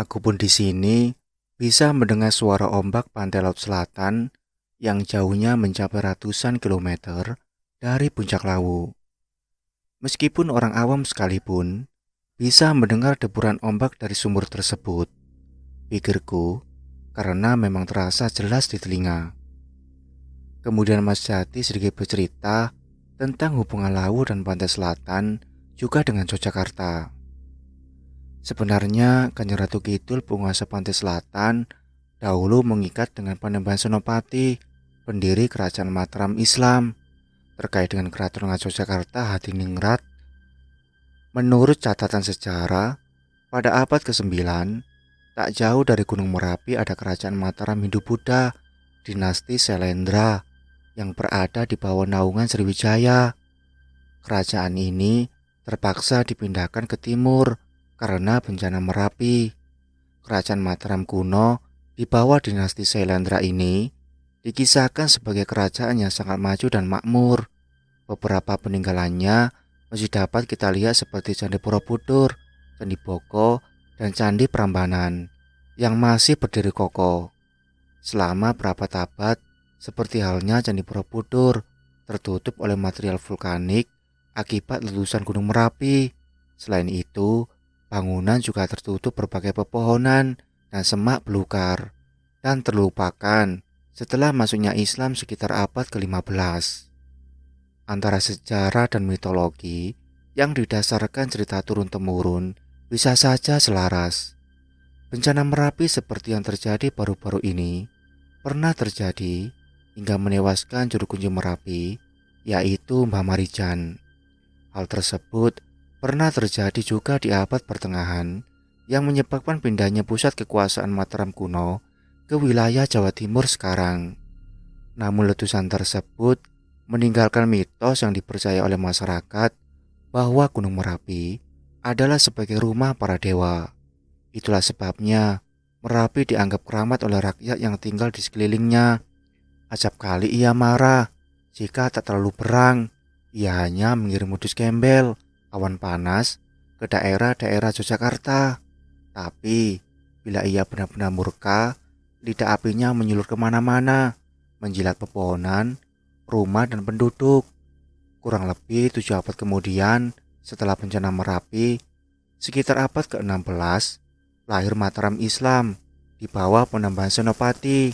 Aku pun di sini bisa mendengar suara ombak pantai laut selatan yang jauhnya mencapai ratusan kilometer dari puncak Lawu. Meskipun orang awam sekalipun bisa mendengar deburan ombak dari sumur tersebut, pikirku, karena memang terasa jelas di telinga. Kemudian Mas Jati sedikit bercerita tentang hubungan Lawu dan pantai selatan juga dengan Yogyakarta. Sebenarnya Kanjeng Ratu Kidul penguasa pantai selatan dahulu mengikat dengan Panembahan Senopati, pendiri kerajaan Mataram Islam, terkait dengan Keraton Yogyakarta Hadiningrat. Menurut catatan sejarah, pada abad ke-9, tak jauh dari Gunung Merapi ada kerajaan Mataram Hindu-Buddha, dinasti Selendra, yang berada di bawah naungan Sriwijaya. Kerajaan ini terpaksa dipindahkan ke timur karena bencana Merapi. Kerajaan Mataram kuno di bawah dinasti Selendra ini dikisahkan sebagai kerajaan yang sangat maju dan makmur. Beberapa peninggalannya masih dapat kita lihat seperti Candi Borobudur, Candi Boko, dan Candi Prambanan yang masih berdiri kokoh. Selama berabad-abad, seperti halnya Candi Borobudur, tertutup oleh material vulkanik akibat letusan Gunung Merapi. Selain itu, bangunan juga tertutup berbagai pepohonan dan semak belukar, dan terlupakan setelah masuknya Islam sekitar abad ke-15. Antara sejarah dan mitologi yang didasarkan cerita turun-temurun bisa saja selaras. Bencana Merapi seperti yang terjadi baru-baru ini pernah terjadi hingga menewaskan juru kunci Merapi, yaitu Mbah Marijan. Hal tersebut pernah terjadi juga di abad pertengahan yang menyebabkan pindahnya pusat kekuasaan Mataram kuno ke wilayah Jawa Timur sekarang. Namun letusan tersebut meninggalkan mitos yang dipercaya oleh masyarakat bahwa Gunung Merapi adalah sebagai rumah para dewa. Itulah sebabnya Merapi dianggap keramat oleh rakyat yang tinggal di sekelilingnya. Acap kali ia marah jika tak terlalu perang. Ia hanya mengirim utus gembel, awan panas, ke daerah-daerah Yogyakarta. Tapi bila ia benar-benar murka, lidah apinya menyulur kemana-mana, menjilat pepohonan, rumah dan penduduk. Kurang lebih 7 abad kemudian, setelah bencana Merapi, sekitar abad ke-16, lahir Mataram Islam di bawah Panembahan Senopati.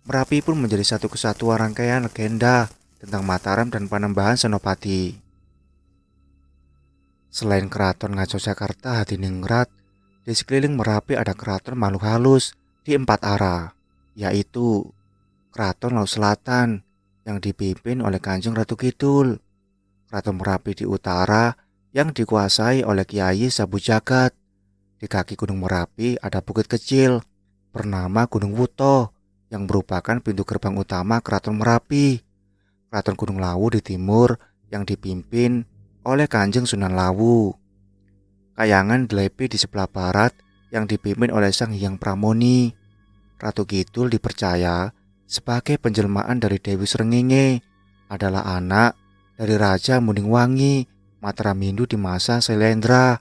Merapi pun menjadi satu kesatuan rangkaian legenda tentang Mataram dan Panembahan Senopati. Selain Keraton Yogyakarta Hadiningrat, di sekeliling Merapi ada keraton makhluk halus di 4 arah, yaitu Keraton Laut Selatan yang dipimpin oleh Kanjeng Ratu Kidul, Keraton Merapi di utara yang dikuasai oleh Kiai Sabu Jagat. Di kaki Gunung Merapi ada bukit kecil bernama Gunung Wuto yang merupakan pintu gerbang utama Keraton Merapi. Keraton Gunung Lawu di timur yang dipimpin oleh Kanjeng Sunan Lawu. Kayangan Dlepi di sebelah barat yang dipimpin oleh Sang Hyang Pramoni. Ratu Kidul dipercaya sebagai penjelmaan dari Dewi Srengenge, adalah anak dari Raja Muningwangi Mataram Hindu di masa Selendra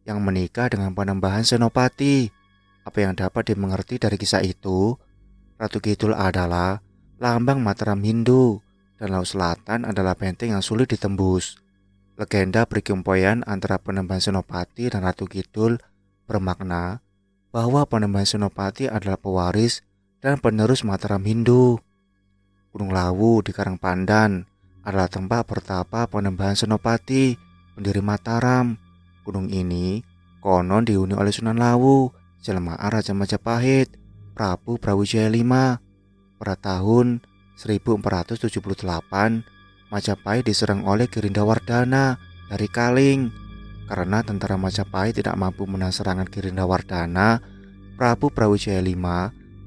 yang menikah dengan Panembahan Senopati. Apa yang dapat dimengerti dari kisah itu, Ratu Kidul adalah lambang Mataram Hindu dan Laut Selatan adalah benteng yang sulit ditembus. Legenda perkempoian antara Panembahan Senopati dan Ratu Kidul bermakna bahwa Panembahan Senopati adalah pewaris dan penerus Mataram Hindu. Gunung Lawu di Karangpandan adalah tempat pertapa Panembahan Senopati, pendiri Mataram. Gunung ini konon dihuni oleh Sunan Lawu, jelmaan Raja Majapahit, Prabu Brawijaya V. Pada tahun 1478, Majapahit diserang oleh Girindawardana dari Kaling. Karena tentara Majapahit tidak mampu menahan serangan Girindawardana, Prabu Brawijaya V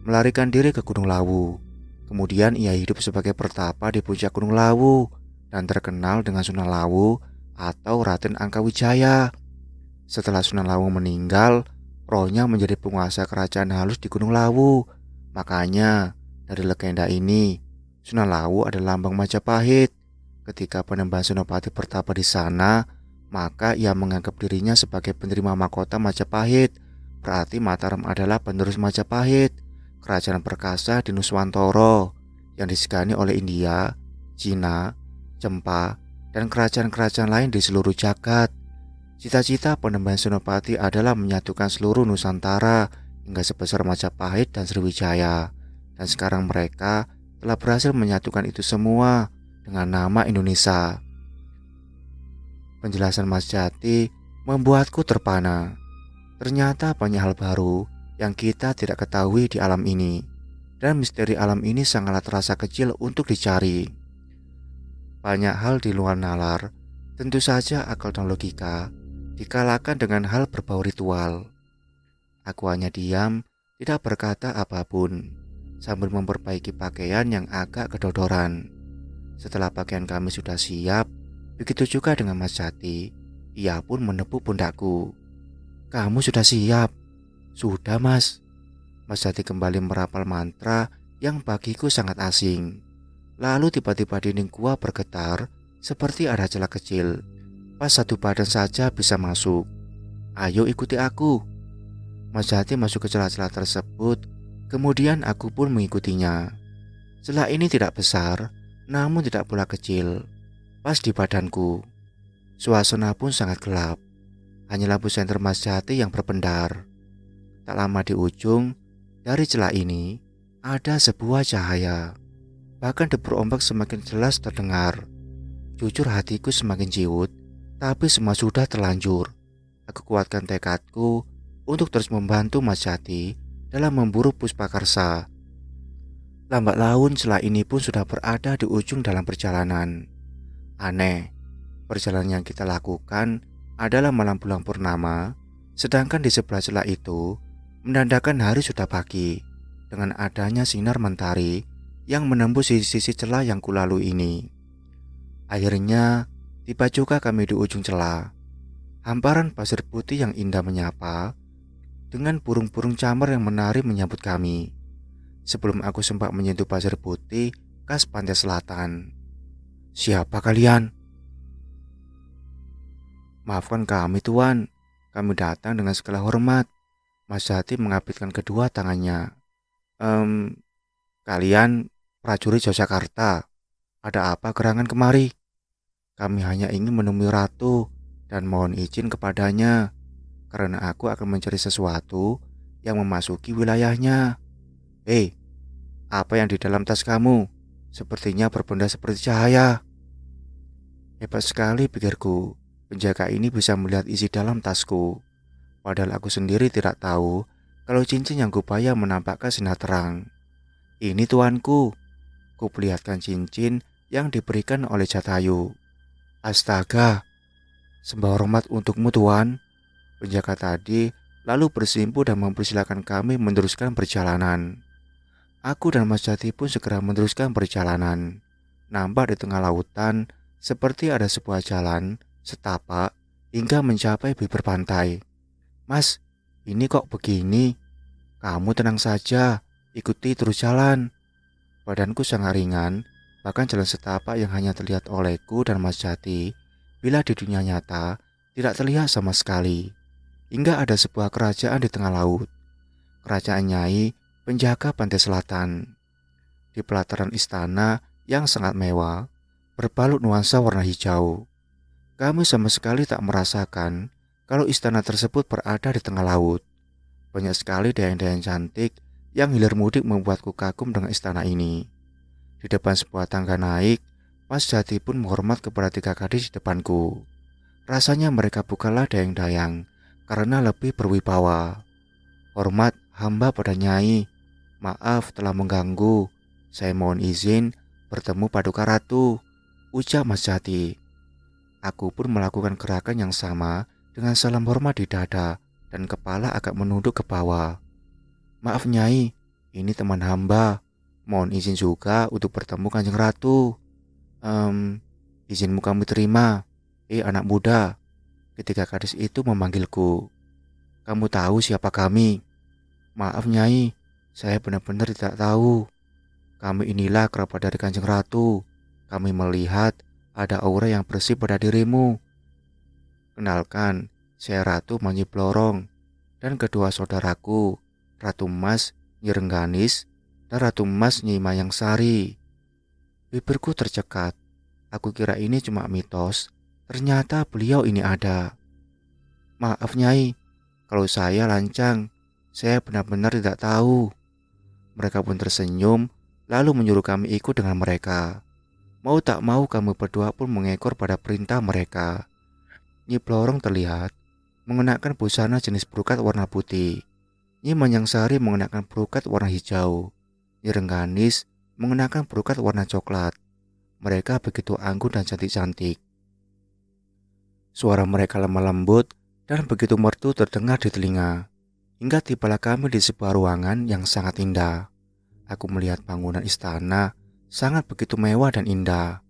melarikan diri ke Gunung Lawu. Kemudian ia hidup sebagai pertapa di puncak Gunung Lawu dan terkenal dengan Sunan Lawu atau Raden Angkawijaya. Setelah Sunan Lawu meninggal, rohnya menjadi penguasa kerajaan halus di Gunung Lawu. Makanya dari legenda ini, Sunan Lawu adalah lambang Majapahit. Ketika Panembahan Senopati bertapa di sana, maka ia menganggap dirinya sebagai penerima mahkota Majapahit Berarti Mataram adalah penerus Majapahit, kerajaan perkasa di Nuswantoro yang disegani oleh India, Cina, Cempa, dan kerajaan-kerajaan lain di seluruh jagat. Cita-cita Panembahan Senopati adalah menyatukan seluruh Nusantara hingga sebesar Majapahit dan Sriwijaya. Dan sekarang mereka telah berhasil menyatukan itu semua dengan nama Indonesia. Penjelasan Mas Jati membuatku terpana. Ternyata banyak hal baru yang kita tidak ketahui di alam ini. Dan misteri alam ini sangatlah terasa kecil untuk dicari. Banyak hal di luar nalar, tentu saja akal dan logika dikalahkan dengan hal berbau ritual. Aku hanya diam, tidak berkata apapun, sambil memperbaiki pakaian yang agak kedodoran. Setelah pakaian kami sudah siap, begitu juga dengan Mas Jati. Ia pun menepuk pundakku. "Kamu sudah siap?" "Sudah, Mas." Mas Jati kembali merapal mantra yang bagiku sangat asing. Lalu tiba-tiba dinding gua bergetar seperti ada celah kecil. Pas satu badan saja bisa masuk. "Ayo ikuti aku." Mas Jati masuk ke celah-celah tersebut. Kemudian aku pun mengikutinya. Celah ini tidak besar, namun tidak pula kecil. Pas di badanku. Suasana pun sangat gelap. Hanya lampu senter Mas Jati yang berpendar. Tak lama di ujung dari celah ini ada sebuah cahaya. Bahkan debur ombak semakin jelas terdengar. Jujur hatiku semakin ciut, tapi semua sudah terlanjur. Aku kuatkan tekadku untuk terus membantu Mas Jati dalam memburu Puspakarsa. Lambat laun celah ini pun sudah berada di ujung dalam perjalanan. Aneh, perjalanan yang kita lakukan adalah malam bulan purnama, sedangkan di sebelah celah itu menandakan hari sudah pagi dengan adanya sinar mentari yang menembus sisi-sisi celah yang kulalui ini. Akhirnya tiba juga kami di ujung celah. Hamparan pasir putih yang indah menyapa dengan burung-burung camar yang menari menyambut kami. Sebelum aku sempat menyentuh pasir putih khas pantai selatan. "Siapa kalian?" "Maafkan kami, Tuan. Kami datang dengan segala hormat." Mas Jati mengapitkan kedua tangannya. Kalian prajurit Yogyakarta. Ada apa gerangan kemari?" "Kami hanya ingin menemui Ratu dan mohon izin kepadanya, karena aku akan mencari sesuatu yang memasuki wilayahnya." "Hei, apa yang di dalam tas kamu? Sepertinya berbenda seperti cahaya." Hebat sekali pikirku, penjaga ini bisa melihat isi dalam tasku. Padahal aku sendiri tidak tahu kalau cincin yang kupayang menampakkan sinar terang. "Ini tuanku." Kuperlihatkan cincin yang diberikan oleh Jatayu. "Astaga, sembah hormat untukmu, Tuan." Penjaga tadi lalu bersimpu dan mempersilahkan kami meneruskan perjalanan. Aku dan Mas Jati pun segera meneruskan perjalanan. Nampak di tengah lautan seperti ada sebuah jalan setapak hingga mencapai bibir pantai. "Mas, ini kok begini?" "Kamu tenang saja, ikuti terus jalan." Badanku sangat ringan, bahkan jalan setapak yang hanya terlihat olehku dan Mas Jati, bila di dunia nyata tidak terlihat sama sekali. Hingga ada sebuah kerajaan di tengah laut. Kerajaan Nyai, penjaga pantai selatan. Di pelataran istana yang sangat mewah, berbalut nuansa warna hijau. Kami sama sekali tak merasakan kalau istana tersebut berada di tengah laut. Banyak sekali dayang-dayang cantik yang hilir mudik membuatku kagum dengan istana ini. Di depan sebuah tangga naik, Mas Jati pun menghormat kepada 3 gadis di depanku. Rasanya mereka bukanlah dayang-dayang karena lebih berwibawa. "Hormat hamba pada Nyai. Maaf telah mengganggu. Saya mohon izin bertemu Paduka Ratu," ucap Mas Jati. Aku pun melakukan gerakan yang sama dengan salam hormat di dada dan kepala agak menunduk ke bawah. "Maaf Nyai, ini teman hamba. Mohon izin juga untuk bertemu Kanjeng Ratu." Izinmu kami terima. Anak muda." Ketika gadis itu memanggilku. "Kamu tahu siapa kami?" "Maaf Nyai, saya benar-benar tidak tahu. Kami inilah kerabat dari Kanjeng Ratu. Kami melihat ada aura yang bersih pada dirimu. Kenalkan, saya Ratu Manyi Blorong dan kedua saudaraku, Ratu Mas Nyi Rengganis dan Ratu Mas Nyi Mayang Sari. Bibirku tercekat. Aku kira ini cuma mitos. Ternyata beliau ini ada. Maaf Nyai, kalau saya lancang. Saya benar-benar tidak tahu. Mereka pun tersenyum, lalu menyuruh kami ikut dengan mereka. Mau tak mau kami berdua pun mengekor pada perintah mereka. Nyi Blorong terlihat mengenakan busana jenis brokat warna putih. Nyi Manyangsari mengenakan brokat warna hijau. Nyi Rengganis mengenakan brokat warna coklat. Mereka begitu anggun dan cantik-cantik. Suara mereka lemah lembut dan begitu merdu terdengar di telinga. Hingga tibalah kami di sebuah ruangan yang sangat indah. Aku melihat bangunan istana sangat begitu mewah dan indah.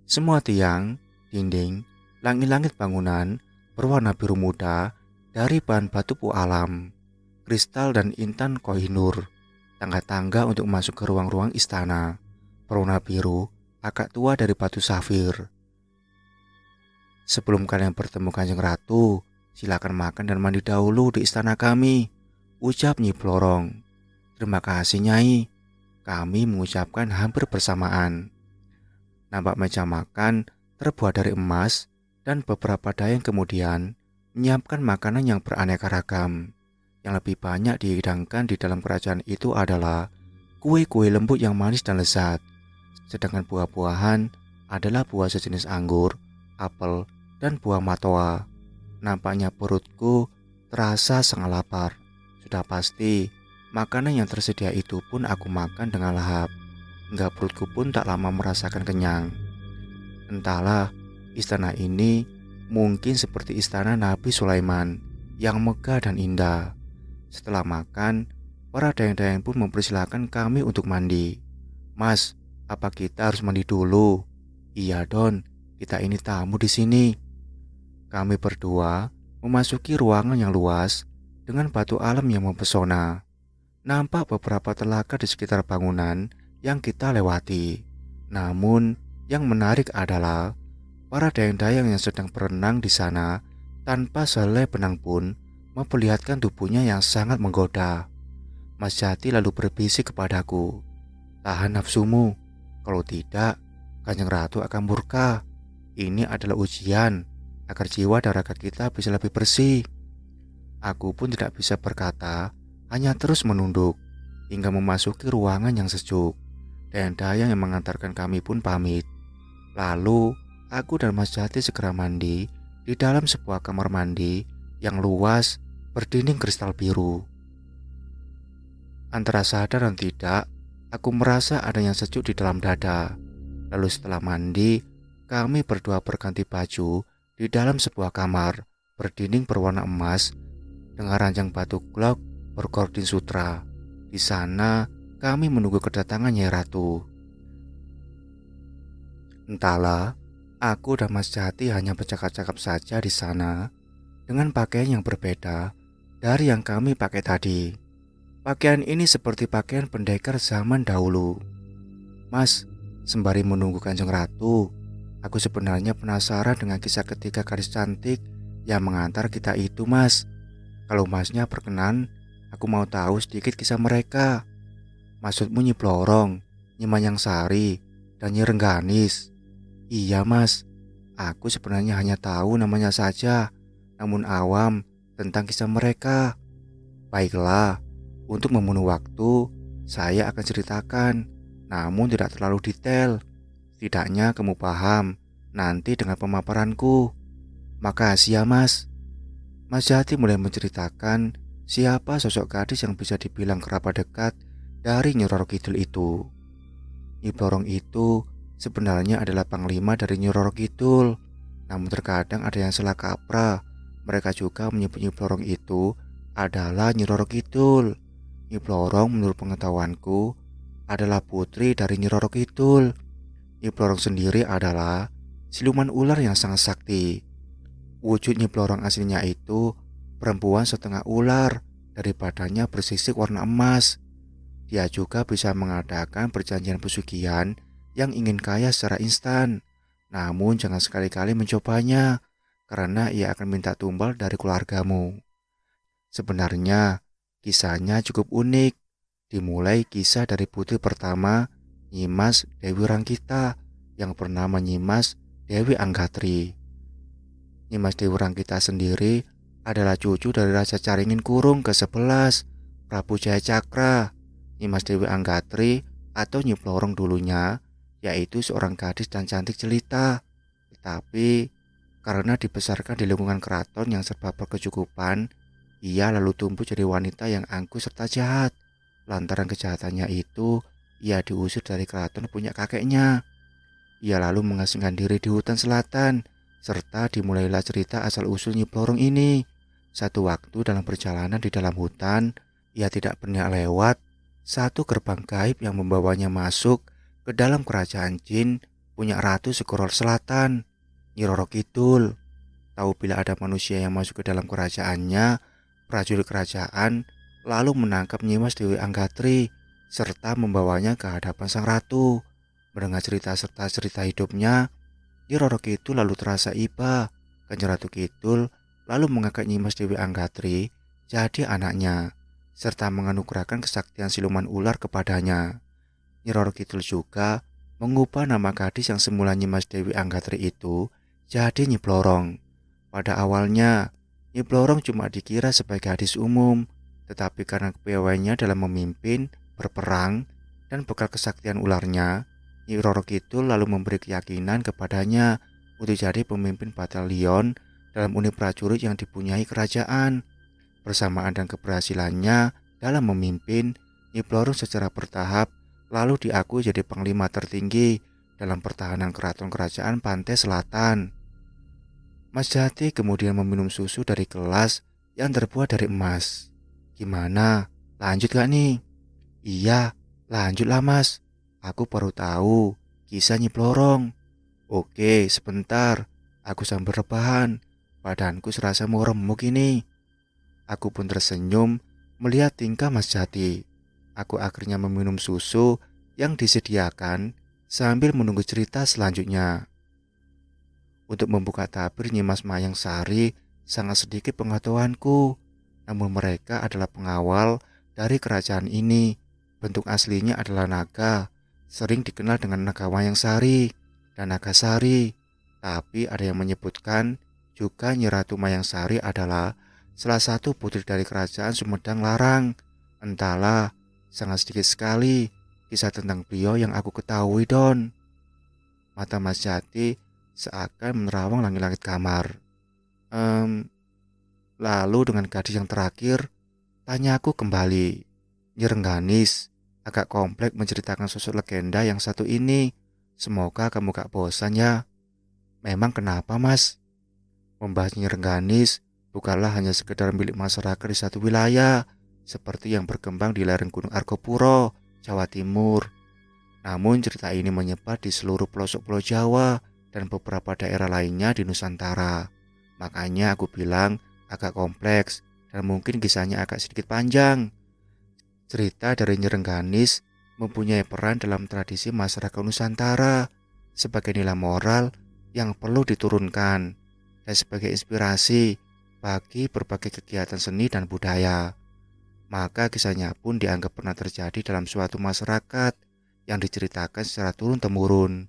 Semua tiang, dinding, langit-langit bangunan berwarna biru muda dari bahan batu pualam, kristal dan intan kohinur. Tangga-tangga untuk masuk ke ruang-ruang istana berwarna biru agak tua dari batu safir. Sebelum kalian bertemu Kanjeng Ratu, silakan makan dan mandi dahulu di istana kami, ucap Nyi Blorong. Terima kasih Nyai, kami mengucapkan hampir bersamaan. Nampak meja makan terbuat dari emas dan beberapa dayang kemudian menyiapkan makanan yang beraneka ragam. Yang lebih banyak dihidangkan di dalam kerajaan itu adalah kue-kue lembut yang manis dan lezat. Sedangkan buah-buahan adalah buah sejenis anggur, apel, dan buah matoa. Nampaknya perutku terasa sangat lapar. Sudah pasti, makanan yang tersedia itu pun aku makan dengan lahap. Hingga perutku pun tak lama merasakan kenyang. Entahlah, istana ini mungkin seperti istana Nabi Sulaiman yang megah dan indah. Setelah makan, para dayang-dayang pun mempersilahkan kami untuk mandi. Mas, apa kita harus mandi dulu? Iya Don, kita ini tamu di sini. Kami berdua memasuki ruangan yang luas dengan batu alam yang mempesona. Nampak beberapa telaga di sekitar bangunan yang kita lewati. Namun, yang menarik adalah para dayang-dayang yang sedang berenang di sana tanpa sehelai benang pun memperlihatkan tubuhnya yang sangat menggoda. Mas Jati lalu berbisik kepadaku, tahan nafsumu, kalau tidak, Kanjeng Ratu akan murka. Ini adalah ujian agar jiwa dan raga kita bisa lebih bersih. Aku pun tidak bisa berkata, hanya terus menunduk hingga memasuki ruangan yang sejuk. Dayang-dayang yang mengantarkan kami pun pamit. Lalu aku dan Mas Jati segera mandi di dalam sebuah kamar mandi yang luas berdinding kristal biru. Antara sadar dan tidak, aku merasa ada yang sejuk di dalam dada. Lalu setelah mandi, kami berdua berganti baju di dalam sebuah kamar berdinding berwarna emas dengan ranjang batu glok bergordin sutra. Di sana kami menunggu kedatangan Nyai Ratu. Entahlah, aku dan Mas Jati hanya bercakap-cakap saja di sana dengan pakaian yang berbeda dari yang kami pakai tadi. Pakaian ini seperti pakaian pendekar zaman dahulu. Mas, sembari menunggu Kanjeng Ratu, aku sebenarnya penasaran dengan kisah ketiga gadis cantik yang mengantar kita itu, Mas. Kalau Masnya berkenan, aku mau tahu sedikit kisah mereka. Maksudmu Nyi Blorong, Nyi Manyangsari, dan Nyi Rengganis? Iya, Mas. Aku sebenarnya hanya tahu namanya saja, namun awam tentang kisah mereka. Baiklah, untuk membunuh waktu, saya akan ceritakan, namun tidak terlalu detail. Setidaknya kamu paham nanti dengan pemaparanku. Makasih ya, Mas. Mas Jati mulai menceritakan siapa sosok gadis yang bisa dibilang kerabat dekat dari Nyi Roro Kidul itu. Nyi Blorong itu sebenarnya adalah panglima dari Nyi Roro Kidul. Namun terkadang ada yang salah kaprah. Mereka juga menyebut Nyi Blorong itu adalah Nyi Roro Kidul. Nyi Blorong menurut pengetahuanku adalah putri dari Nyi Roro Kidul. Nyi Blorong sendiri adalah siluman ular yang sangat sakti. Wujud Nyi Blorong aslinya itu perempuan setengah ular dari badannya bersisik warna emas. Dia juga bisa mengadakan perjanjian pesugihan yang ingin kaya secara instan. Namun jangan sekali-kali mencobanya, karena ia akan minta tumbal dari keluargamu. Sebenarnya kisahnya cukup unik. Dimulai kisah dari putri pertama Nyimas Dewi Rangkita yang bernama Nyimas Dewi Anggatri. Nyimas Dewi Rangkita sendiri adalah cucu dari Raja Caringin Kurung ke-11, Prabu Jaya Cakra. Nyimas Dewi Anggatri atau Nyi Blorong dulunya yaitu seorang gadis dan cantik jelita. Tetapi karena dibesarkan di lingkungan keraton yang serba berkecukupan, ia lalu tumbuh jadi wanita yang angkuh serta jahat. Lantaran kejahatannya itu, ia diusir dari keraton punya kakeknya. Ia lalu mengasingkan diri di hutan selatan, serta dimulailah cerita asal-usul Nyi Blorong ini. Satu waktu dalam perjalanan di dalam hutan, ia tidak pernah lewat satu gerbang gaib yang membawanya masuk ke dalam kerajaan jin punya Ratu Segorol Selatan, Nyi Roro Kidul. Tahu bila ada manusia yang masuk ke dalam kerajaannya, prajurit kerajaan lalu menangkap Nyimas Dewi Anggatri serta membawanya ke hadapan sang ratu. Mendengar cerita serta cerita hidupnya, Nyi Roro Kidul lalu terasa iba. Kanjeng Ratu Kidul lalu mengangkat Nyimas Dewi Anggatri jadi anaknya, serta menganugerahkan kesaktian siluman ular kepadanya. Nyi Roro Kidul juga mengubah nama gadis yang semula Nyimas Dewi Anggatri itu jadi Nyi Blorong. Pada awalnya, Nyi Blorong cuma dikira sebagai gadis umum, tetapi karena kepiawaiannya dalam memimpin, berperang, dan bekal kesaktian ularnya, Nyi Roro Kidul lalu memberi keyakinan kepadanya untuk jadi pemimpin batalion dalam unit prajurit yang dipunyai kerajaan. Bersamaan dan keberhasilannya dalam memimpin, Nyi Blorong secara bertahap lalu diakui jadi panglima tertinggi dalam pertahanan keraton kerajaan Pantai Selatan. Mas Jati kemudian meminum susu dari gelas yang terbuat dari emas. Gimana? Lanjut gak nih? Iya, lanjutlah mas. Aku baru tahu kisah Nyi Blorong. Oke, sebentar. Aku sambil rebahan. Badanku serasa mau remuk ini. Aku pun tersenyum melihat tingkah Mas Jati. Aku akhirnya meminum susu yang disediakan sambil menunggu cerita selanjutnya. Untuk membuka tabir Nyimas Mayang Sari sangat sedikit pengetahuanku. Namun mereka adalah pengawal dari kerajaan ini. Bentuk aslinya adalah naga, sering dikenal dengan naga Mayang Sari dan naga Sari. Tapi ada yang menyebutkan juga Nyi Ratu Mayang Sari adalah salah satu putri dari kerajaan Sumedang Larang. Entahlah, sangat sedikit sekali kisah tentang beliau yang aku ketahui, Don. Mata Mas Jati seakan menerawang langit-langit kamar. Lalu dengan gadis yang terakhir, tanya aku kembali. Nyi Rengganis agak kompleks menceritakan sosok legenda yang satu ini. Semoga kamu gak bosan ya. Memang kenapa mas? Membahas Nyi Rengganis bukanlah hanya sekedar milik masyarakat di satu wilayah, seperti yang berkembang di lereng Gunung Argopuro, Jawa Timur. Namun cerita ini menyebar di seluruh pelosok Pulau Jawa dan beberapa daerah lainnya di Nusantara. Makanya aku bilang agak kompleks dan mungkin kisahnya agak sedikit panjang. Cerita dari Nyi Rengganis mempunyai peran dalam tradisi masyarakat Nusantara sebagai nilai moral yang perlu diturunkan dan sebagai inspirasi bagi berbagai kegiatan seni dan budaya. Maka kisahnya pun dianggap pernah terjadi dalam suatu masyarakat yang diceritakan secara turun-temurun.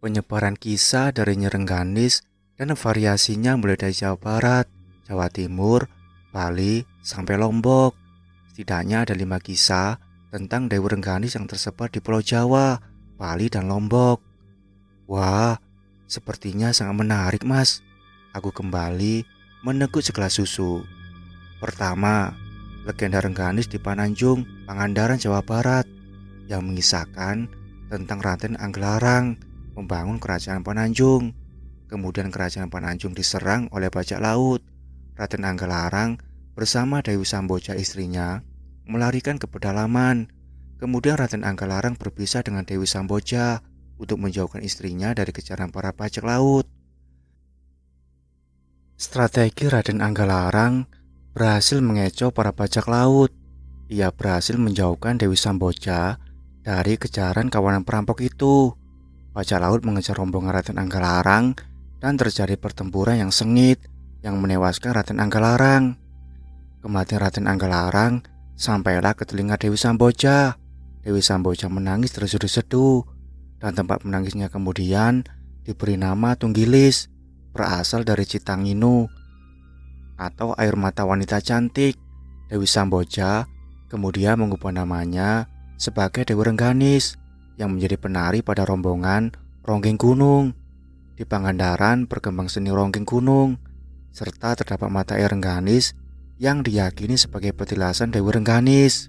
Penyebaran kisah dari Nyi Rengganis dan variasinya mulai dari Jawa Barat, Jawa Timur, Bali, sampai Lombok. Setidaknya ada 5 kisah tentang Dewi Rengganis yang tersebar di Pulau Jawa, Bali, dan Lombok. Wah, sepertinya sangat menarik mas. Aku kembali meneguk segelas susu. Pertama, legenda Rengganis di Pananjung, Pangandaran, Jawa Barat, yang mengisahkan tentang Raden Anggelarang membangun kerajaan Pananjung. Kemudian kerajaan Pananjung diserang oleh bajak laut. Raden Anggelarang bersama Dewi Samboja istrinya melarikan ke pedalaman. Kemudian Raden Anggelarang berpisah dengan Dewi Samboja untuk menjauhkan istrinya dari kejaran para bajak laut. Strategi Raden Anggelarang berhasil mengecoh para bajak laut. Ia berhasil menjauhkan Dewi Samboja dari kejaran kawanan perampok itu. Bajak laut mengejar rombongan Raden Anggelarang dan terjadi pertempuran yang sengit yang menewaskan Raden Anggelarang. Kematian Raden Anggalarang sampailah ke telinga Dewi Samboja. Dewi Samboja menangis terseduh-seduh, dan tempat menangisnya kemudian diberi nama Tunggilis, berasal dari Citanginu atau air mata wanita cantik. Dewi Samboja kemudian mengubah namanya sebagai Dewi Rengganis yang menjadi penari pada rombongan Ronggeng Gunung. Di Pangandaran berkembang seni Ronggeng Gunung, serta terdapat mata air Rengganis yang diyakini sebagai petilasan Dewi Rengganis.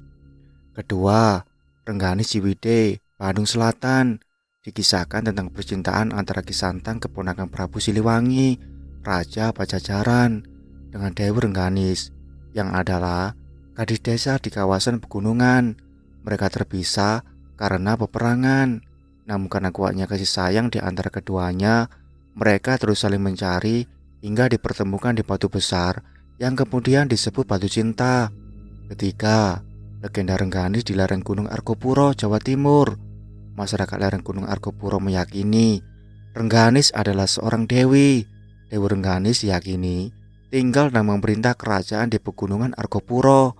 Kedua, Rengganis Ciwidey, Bandung Selatan, dikisahkan tentang percintaan antara Kisantang keponakan Prabu Siliwangi, Raja Pajajaran, dengan Dewi Rengganis, yang adalah gadis desa di kawasan pegunungan. Mereka terpisah karena peperangan. Namun karena kuatnya kasih sayang di antara keduanya, mereka terus saling mencari hingga dipertemukan di batu besar yang kemudian disebut Batu Cinta. Ketiga, legenda Rengganis di lereng Gunung Argopuro, Jawa Timur. Masyarakat lereng Gunung Argopuro meyakini Rengganis adalah seorang dewi. Dewi Rengganis diyakini tinggal dan memerintah kerajaan di pegunungan Argopuro.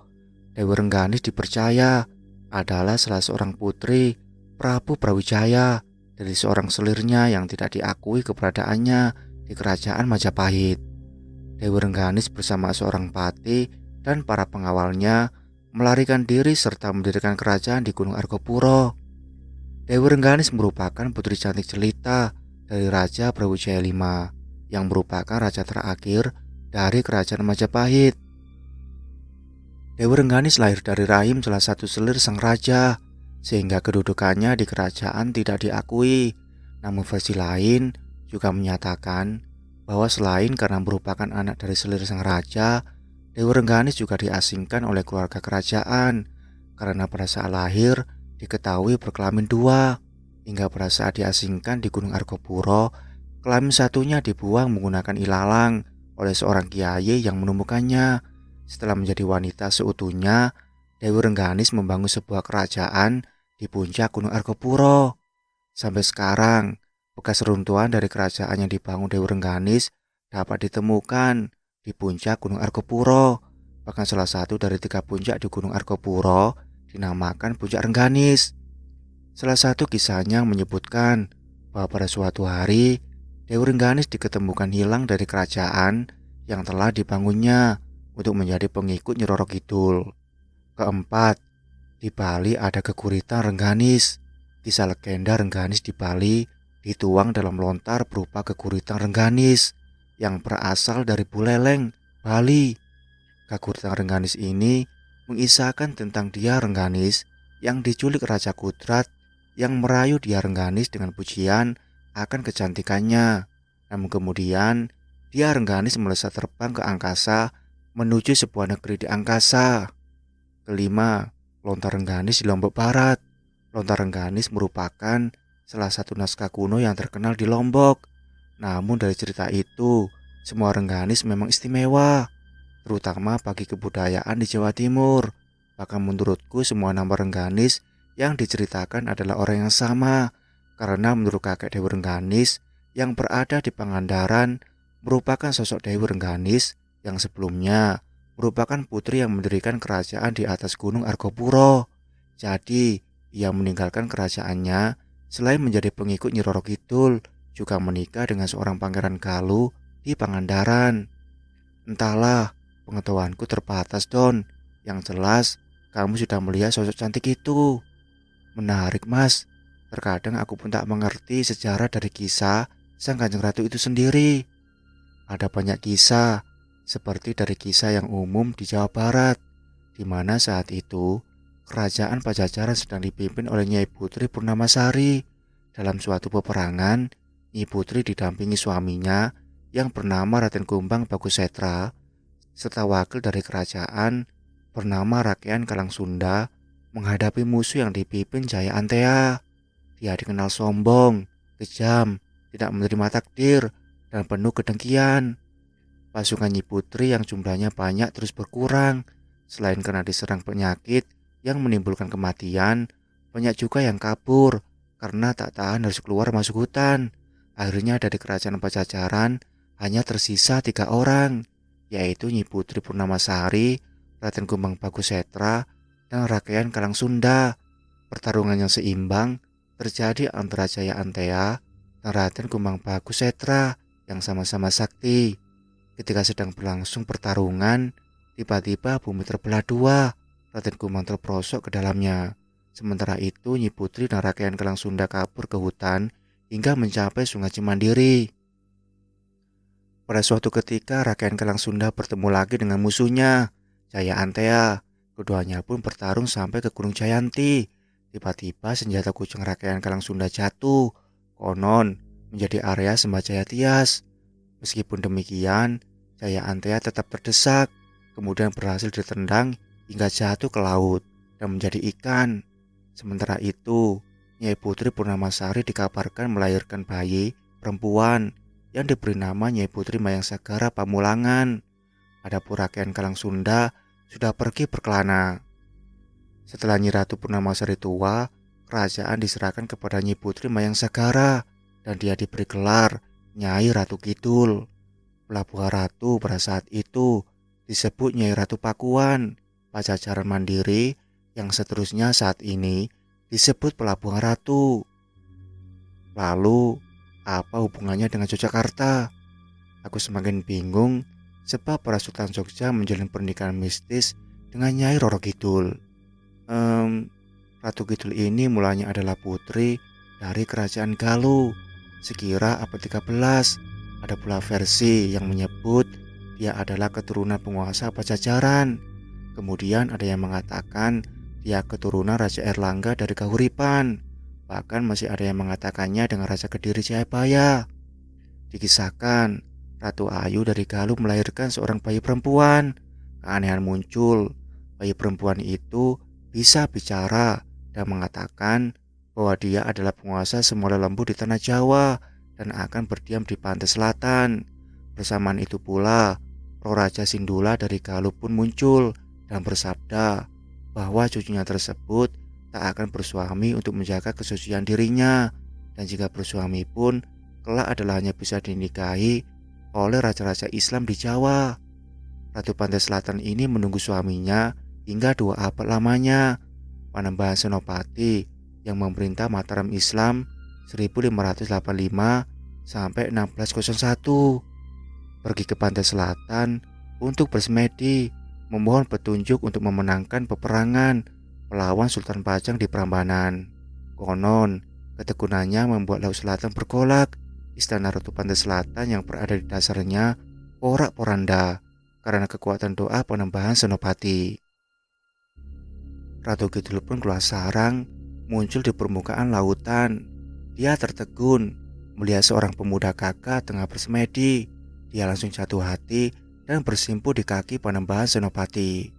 Dewi Rengganis dipercaya adalah salah seorang putri Prabu Brawijaya dari seorang selirnya yang tidak diakui keberadaannya di kerajaan Majapahit. Dewi Rengganis bersama seorang pati dan para pengawalnya melarikan diri serta mendirikan kerajaan di Gunung Argopuro. Dewi Rengganis merupakan putri cantik jelita dari Raja Brawijaya V yang merupakan raja terakhir dari kerajaan Majapahit. Dewi Rengganis lahir dari rahim salah satu selir sang raja, sehingga kedudukannya di kerajaan tidak diakui. Namun versi lain juga menyatakan bahwa selain karena merupakan anak dari selir sang raja, Dewi Rengganis juga diasingkan oleh keluarga kerajaan karena pada saat lahir diketahui berkelamin dua, hingga pada saat diasingkan di Gunung Argopuro, kelamin satunya dibuang menggunakan ilalang oleh seorang kiai yang menemukannya. Setelah menjadi wanita seutuhnya, Dewi Rengganis membangun sebuah kerajaan di puncak Gunung Argopuro. Sampai sekarang, bekas runtuhan dari kerajaan yang dibangun Dewi Rengganis dapat ditemukan di puncak Gunung Argopuro. Bahkan salah satu dari 3 puncak di Gunung Argopuro dinamakan Puncak Rengganis. Salah satu kisahnya menyebutkan bahwa pada suatu hari Dewi Rengganis diketemukan hilang dari kerajaan yang telah dibangunnya untuk menjadi pengikut Nyi Roro Kidul. Keempat, di Bali ada keguritan Rengganis. Kisah legenda Rengganis di Bali dituang dalam lontar berupa keguritan Rengganis yang berasal dari Buleleng, Bali. Keguritan Rengganis ini mengisahkan tentang Dia Rengganis yang diculik Raja Kudrat yang merayu Dia Rengganis dengan pujian akan kecantikannya. Namun kemudian Dia Rengganis melesat terbang ke angkasa menuju sebuah negeri di angkasa. Kelima, Lontar Rengganis di Lombok Barat. Lontar Rengganis merupakan salah satu naskah kuno yang terkenal di Lombok. Namun dari cerita itu, semua Rengganis memang istimewa, terutama bagi kebudayaan di Jawa Timur. Bahkan menurutku semua nama Rengganis yang diceritakan adalah orang yang sama, karena menurut kakek Dewi Rengganis yang berada di Pangandaran merupakan sosok Dewi Rengganis yang sebelumnya merupakan putri yang mendirikan kerajaan di atas Gunung Argopuro. Jadi, ia meninggalkan kerajaannya selain menjadi pengikut Nyi Roro Kidul, juga menikah dengan seorang pangeran Galuh di Pangandaran. Entahlah, pengetahuanku terbatas, Don. Yang jelas, kamu sudah melihat sosok cantik itu. Menarik, Mas. Terkadang aku pun tak mengerti sejarah dari kisah Sang Kanjeng Ratu itu sendiri. Ada banyak kisah, seperti dari kisah yang umum di Jawa Barat, di mana saat itu kerajaan Pajajaran sedang dipimpin oleh Nyai Putri Purnamasari. Dalam suatu peperangan, Nyai Putri didampingi suaminya yang bernama Raden Kumbang Bagusetra serta wakil dari kerajaan bernama Rakean Kalang Sunda menghadapi musuh yang dipimpin Jaya Antea. Dia dikenal sombong, kejam, tidak menerima takdir, dan penuh kedengkian. Pasukan Nyi Putri yang jumlahnya banyak terus berkurang. Selain karena diserang penyakit yang menimbulkan kematian, banyak juga yang kabur karena tak tahan harus keluar masuk hutan. Akhirnya dari kerajaan Pajajaran hanya tersisa 3 orang, yaitu Nyi Putri Purnamasari, Raden Kumbang Bagusetra, dan Rakyan Kalang Sunda. Pertarungan yang seimbang terjadi antara Jaya Antea dan Raden Kumbang Bagusetra yang sama-sama sakti. Ketika sedang berlangsung pertarungan, tiba-tiba bumi terbelah dua. Raden Kumbang terperosok ke dalamnya. Sementara itu Nyi Putri dan Rakyan Kalang Sunda kabur ke hutan hingga mencapai Sungai Cimandiri. Pada suatu ketika Rakyan Kalang Sunda bertemu lagi dengan musuhnya, Jaya Antea. Keduanya pun bertarung sampai ke Gunung Jayanti. Tiba-tiba senjata kucing Rakyan Kalang Sunda jatuh. Konon menjadi area Sembah Tias. Meskipun demikian, Jaya Antea tetap terdesak, kemudian berhasil ditendang hingga jatuh ke laut dan menjadi ikan. Sementara itu, Nyai Putri Purnamasari dikabarkan melahirkan bayi perempuan yang diberi nama Nyai Putri Mayang Sagara Pamulangan. Adapun Rakyan Kalang Sunda sudah pergi berkelana. Setelah Nyi Ratu Purnamasari tua, kerajaan diserahkan kepada Nyi Putri Mayang Sagara dan dia diberi gelar Nyai Ratu Kidul. Pelabuhan Ratu pada saat itu disebut Nyai Ratu Pakuan, Pajajaran Mandiri, yang seterusnya saat ini disebut Pelabuhan Ratu. Lalu, apa hubungannya dengan Yogyakarta? Aku semakin bingung sebab para Sultan Jogja menjalin pernikahan mistis dengan Nyai Roro Kidul. Ratu Kidul ini mulanya adalah putri dari kerajaan Galuh, sekira abad 13. Ada pula versi yang menyebut dia adalah keturunan penguasa Pajajaran. Kemudian ada yang mengatakan dia keturunan Raja Erlangga dari Kahuripan. Bahkan masih ada yang mengatakannya dengan Raja Kediri Jayabaya. Dikisahkan Ratu Ayu dari Galuh melahirkan seorang bayi perempuan. Keanehan muncul. Bayi perempuan itu bisa bicara dan mengatakan bahwa dia adalah penguasa semula lembu di tanah Jawa dan akan berdiam di pantai selatan. Bersamaan itu pula, Roh Raja Sindula dari Galuh pun muncul dan bersabda bahwa cucunya tersebut tak akan bersuami untuk menjaga kesucian dirinya, dan jika bersuami pun kelak adalah hanya bisa dinikahi oleh raja-raja Islam di Jawa. Ratu Pantai Selatan ini menunggu suaminya hingga 2 abad lamanya. Panembahan Senopati yang memerintah Mataram Islam 1585 sampai 1601 pergi ke pantai selatan untuk bersemedi, memohon petunjuk untuk memenangkan peperangan melawan Sultan Pajang di Prambanan. Konon, ketekunannya membuat Laut Selatan bergolak. Istana Ratu Pantai Selatan yang berada di dasarnya porak-poranda karena kekuatan doa Panembahan Senopati. Ratu Kidul pun keluar sarang, muncul di permukaan lautan. Dia tertegun melihat seorang pemuda gagah tengah bersemedi. Dia langsung jatuh hati dan bersimpuh di kaki Panembahan Senopati.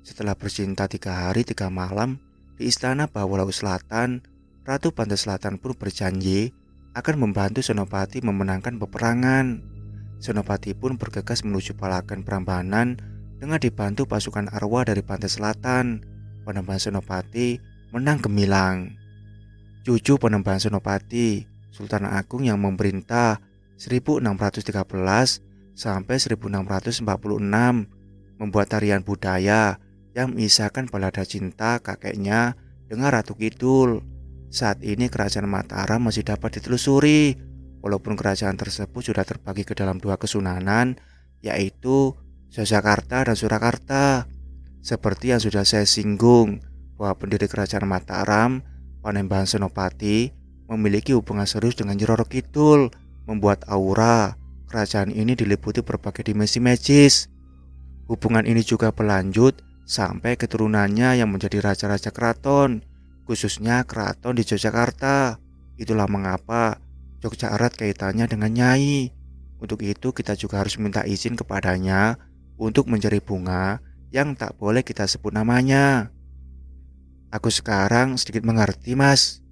Setelah bercinta 3 hari 3 malam di istana bawah Laut Selatan, Ratu Pantai Selatan pun berjanji akan membantu Senopati memenangkan peperangan. Senopati pun bergegas menuju Palagan Prambanan dengan dibantu pasukan arwah dari Pantai Selatan. Panembahan Senopati menang gemilang. Cucu Panembahan Senopati, Sultan Agung yang memerintah 1613 sampai 1646, membuat tarian budaya yang mengisahkan balada cinta kakeknya dengan Ratu Kidul. Saat ini kerajaan Mataram masih dapat ditelusuri, walaupun kerajaan tersebut sudah terbagi ke dalam 2 kesunanan, yaitu Yogyakarta dan Surakarta. Seperti yang sudah saya singgung, bahwa pendiri kerajaan Mataram, Panembahan Senopati, memiliki hubungan serius dengan Nyi Roro Kidul, membuat aura kerajaan ini diliputi berbagai dimensi magis. Hubungan ini juga berlanjut sampai keturunannya yang menjadi raja-raja keraton, khususnya keraton di Yogyakarta. Itulah mengapa Jogja erat kaitannya dengan Nyai. Untuk itu kita juga harus minta izin kepadanya untuk mencari bunga yang tak boleh kita sebut namanya. Aku sekarang sedikit mengerti, Mas.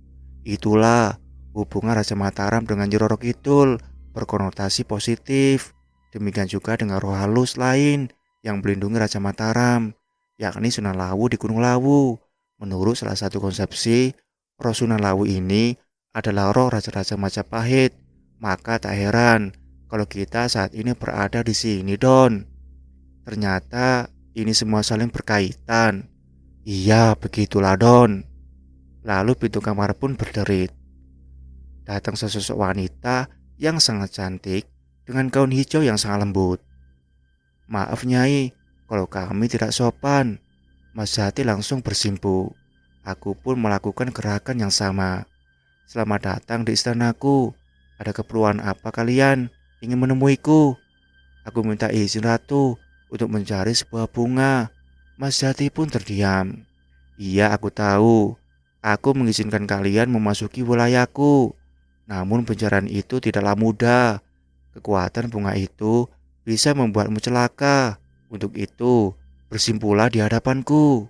Itulah hubungan Raja Mataram dengan Nyi Roro Kidul berkonotasi positif. Demikian juga dengan roh halus lain yang melindungi Raja Mataram, yakni Sunan Lawu di Gunung Lawu. Menurut salah satu konsepsi, roh Sunan Lawu ini adalah roh Raja-Raja Majapahit. Maka tak heran kalau kita saat ini berada di sini, Don. Ternyata ini semua saling berkaitan. Iya, begitulah Don. Lalu pintu kamar pun berderit. Datang sesosok wanita yang sangat cantik dengan gaun hijau yang sangat lembut. Maaf Nyai, kalau kami tidak sopan. Mas Jati langsung bersimpu. Aku pun melakukan gerakan yang sama. Selamat datang di istanaku. Ada keperluan apa kalian ingin menemuiku? Aku minta izin Ratu untuk mencari sebuah bunga. Mas Jati pun terdiam. Iya, aku tahu. Aku mengizinkan kalian memasuki wilayahku. Namun pencarian itu tidaklah mudah. Kekuatan bunga itu bisa membuatmu celaka. Untuk itu, bersimpulah di hadapanku.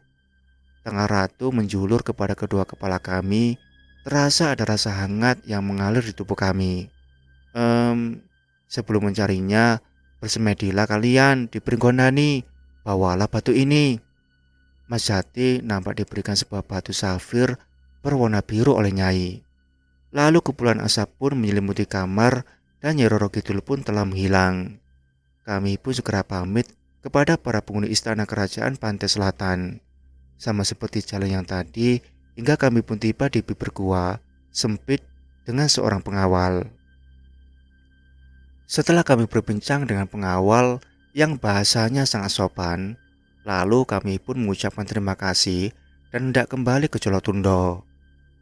Tangan Ratu menjulur kepada kedua kepala kami. Terasa ada rasa hangat yang mengalir di tubuh kami. Sebelum mencarinya, bersemedilah kalian di Pringgondani. Bawalah batu ini. Mas Jati nampak diberikan sebuah batu safir berwarna biru oleh Nyai. Lalu kepulan asap pun menyelimuti kamar dan Nyi Roro Kidul pun telah menghilang. Kami pun segera pamit kepada para penghuni istana kerajaan Pantai Selatan. Sama seperti jalan yang tadi, hingga kami pun tiba di bibir gua sempit dengan seorang pengawal. Setelah kami berbincang dengan pengawal yang bahasanya sangat sopan, lalu kami pun mengucapkan terima kasih dan hendak kembali ke Jolotundo.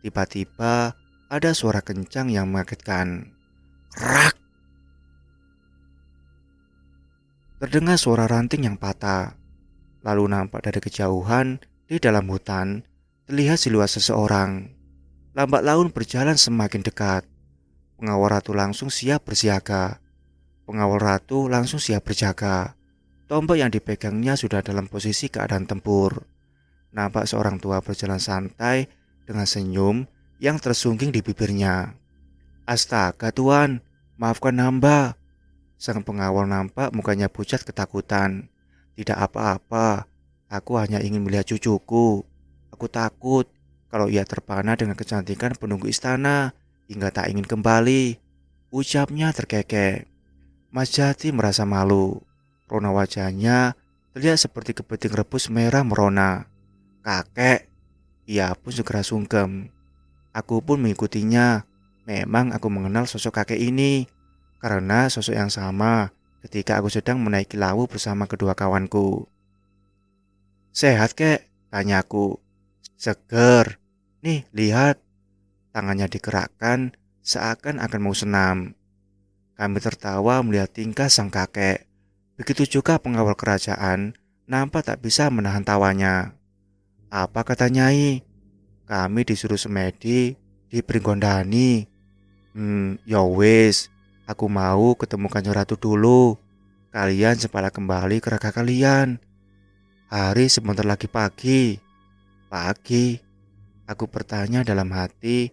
Tiba-tiba ada suara kencang yang mengagetkan. Rak! Terdengar suara ranting yang patah. Lalu nampak dari kejauhan di dalam hutan terlihat siluet seseorang. Lambat laun berjalan semakin dekat. Pengawal Ratu langsung siap bersiaga. Tombak yang dipegangnya sudah dalam posisi keadaan tempur. Nampak seorang tua berjalan santai dengan senyum yang tersungging di bibirnya. Astaga Tuan, maafkan hamba. Sang pengawal nampak mukanya pucat ketakutan. Tidak apa-apa, aku hanya ingin melihat cucuku. Aku takut kalau ia terpana dengan kecantikan penunggu istana hingga tak ingin kembali. Ucapnya terkekeh. Mas Jati merasa malu. Rona wajahnya terlihat seperti kepiting rebus merah merona. Kakek, ia pun segera sungkem. Aku pun mengikutinya. Memang aku mengenal sosok kakek ini karena sosok yang sama ketika aku sedang menaiki lawu bersama kedua kawanku. Sehat kek? Tanyaku. Seger. Nih lihat. Tangannya digerakkan seakan akan mau senam. Kami tertawa melihat tingkah sang kakek. Begitu juga pengawal kerajaan nampak tak bisa menahan tawanya. Apa kata Nyai? Kami disuruh semedi di Pringgondani. Ya wis, aku mau ketemu Kanjeng Ratu dulu. Kalian cepatlah kembali ke raga kalian. Hari sebentar lagi pagi. Pagi? Aku bertanya dalam hati.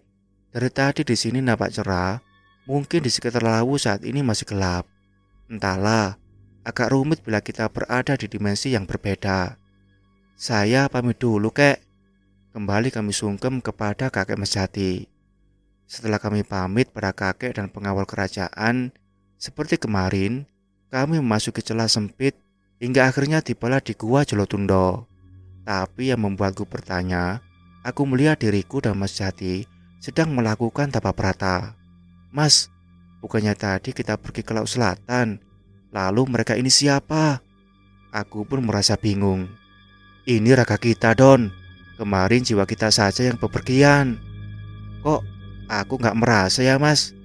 Dari tadi di sini nampak cerah. Mungkin di sekitar lawu saat ini masih gelap. Entahlah, agak rumit bila kita berada di dimensi yang berbeda. Saya pamit dulu kek. Kembali kami sungkem kepada kakek Mas Jati. Setelah kami pamit pada kakek dan pengawal kerajaan, seperti kemarin, kami memasuki celah sempit hingga akhirnya tibalah di gua Jolotundo. Tapi yang membuatku bertanya, aku melihat diriku dan Mas Jati sedang melakukan tapa prata. Mas, bukannya tadi kita pergi ke Laut Selatan? Lalu mereka ini siapa? Aku pun merasa bingung. Ini raga kita, Don. Kemarin jiwa kita saja yang bepergian. Kok aku gak merasa ya, Mas?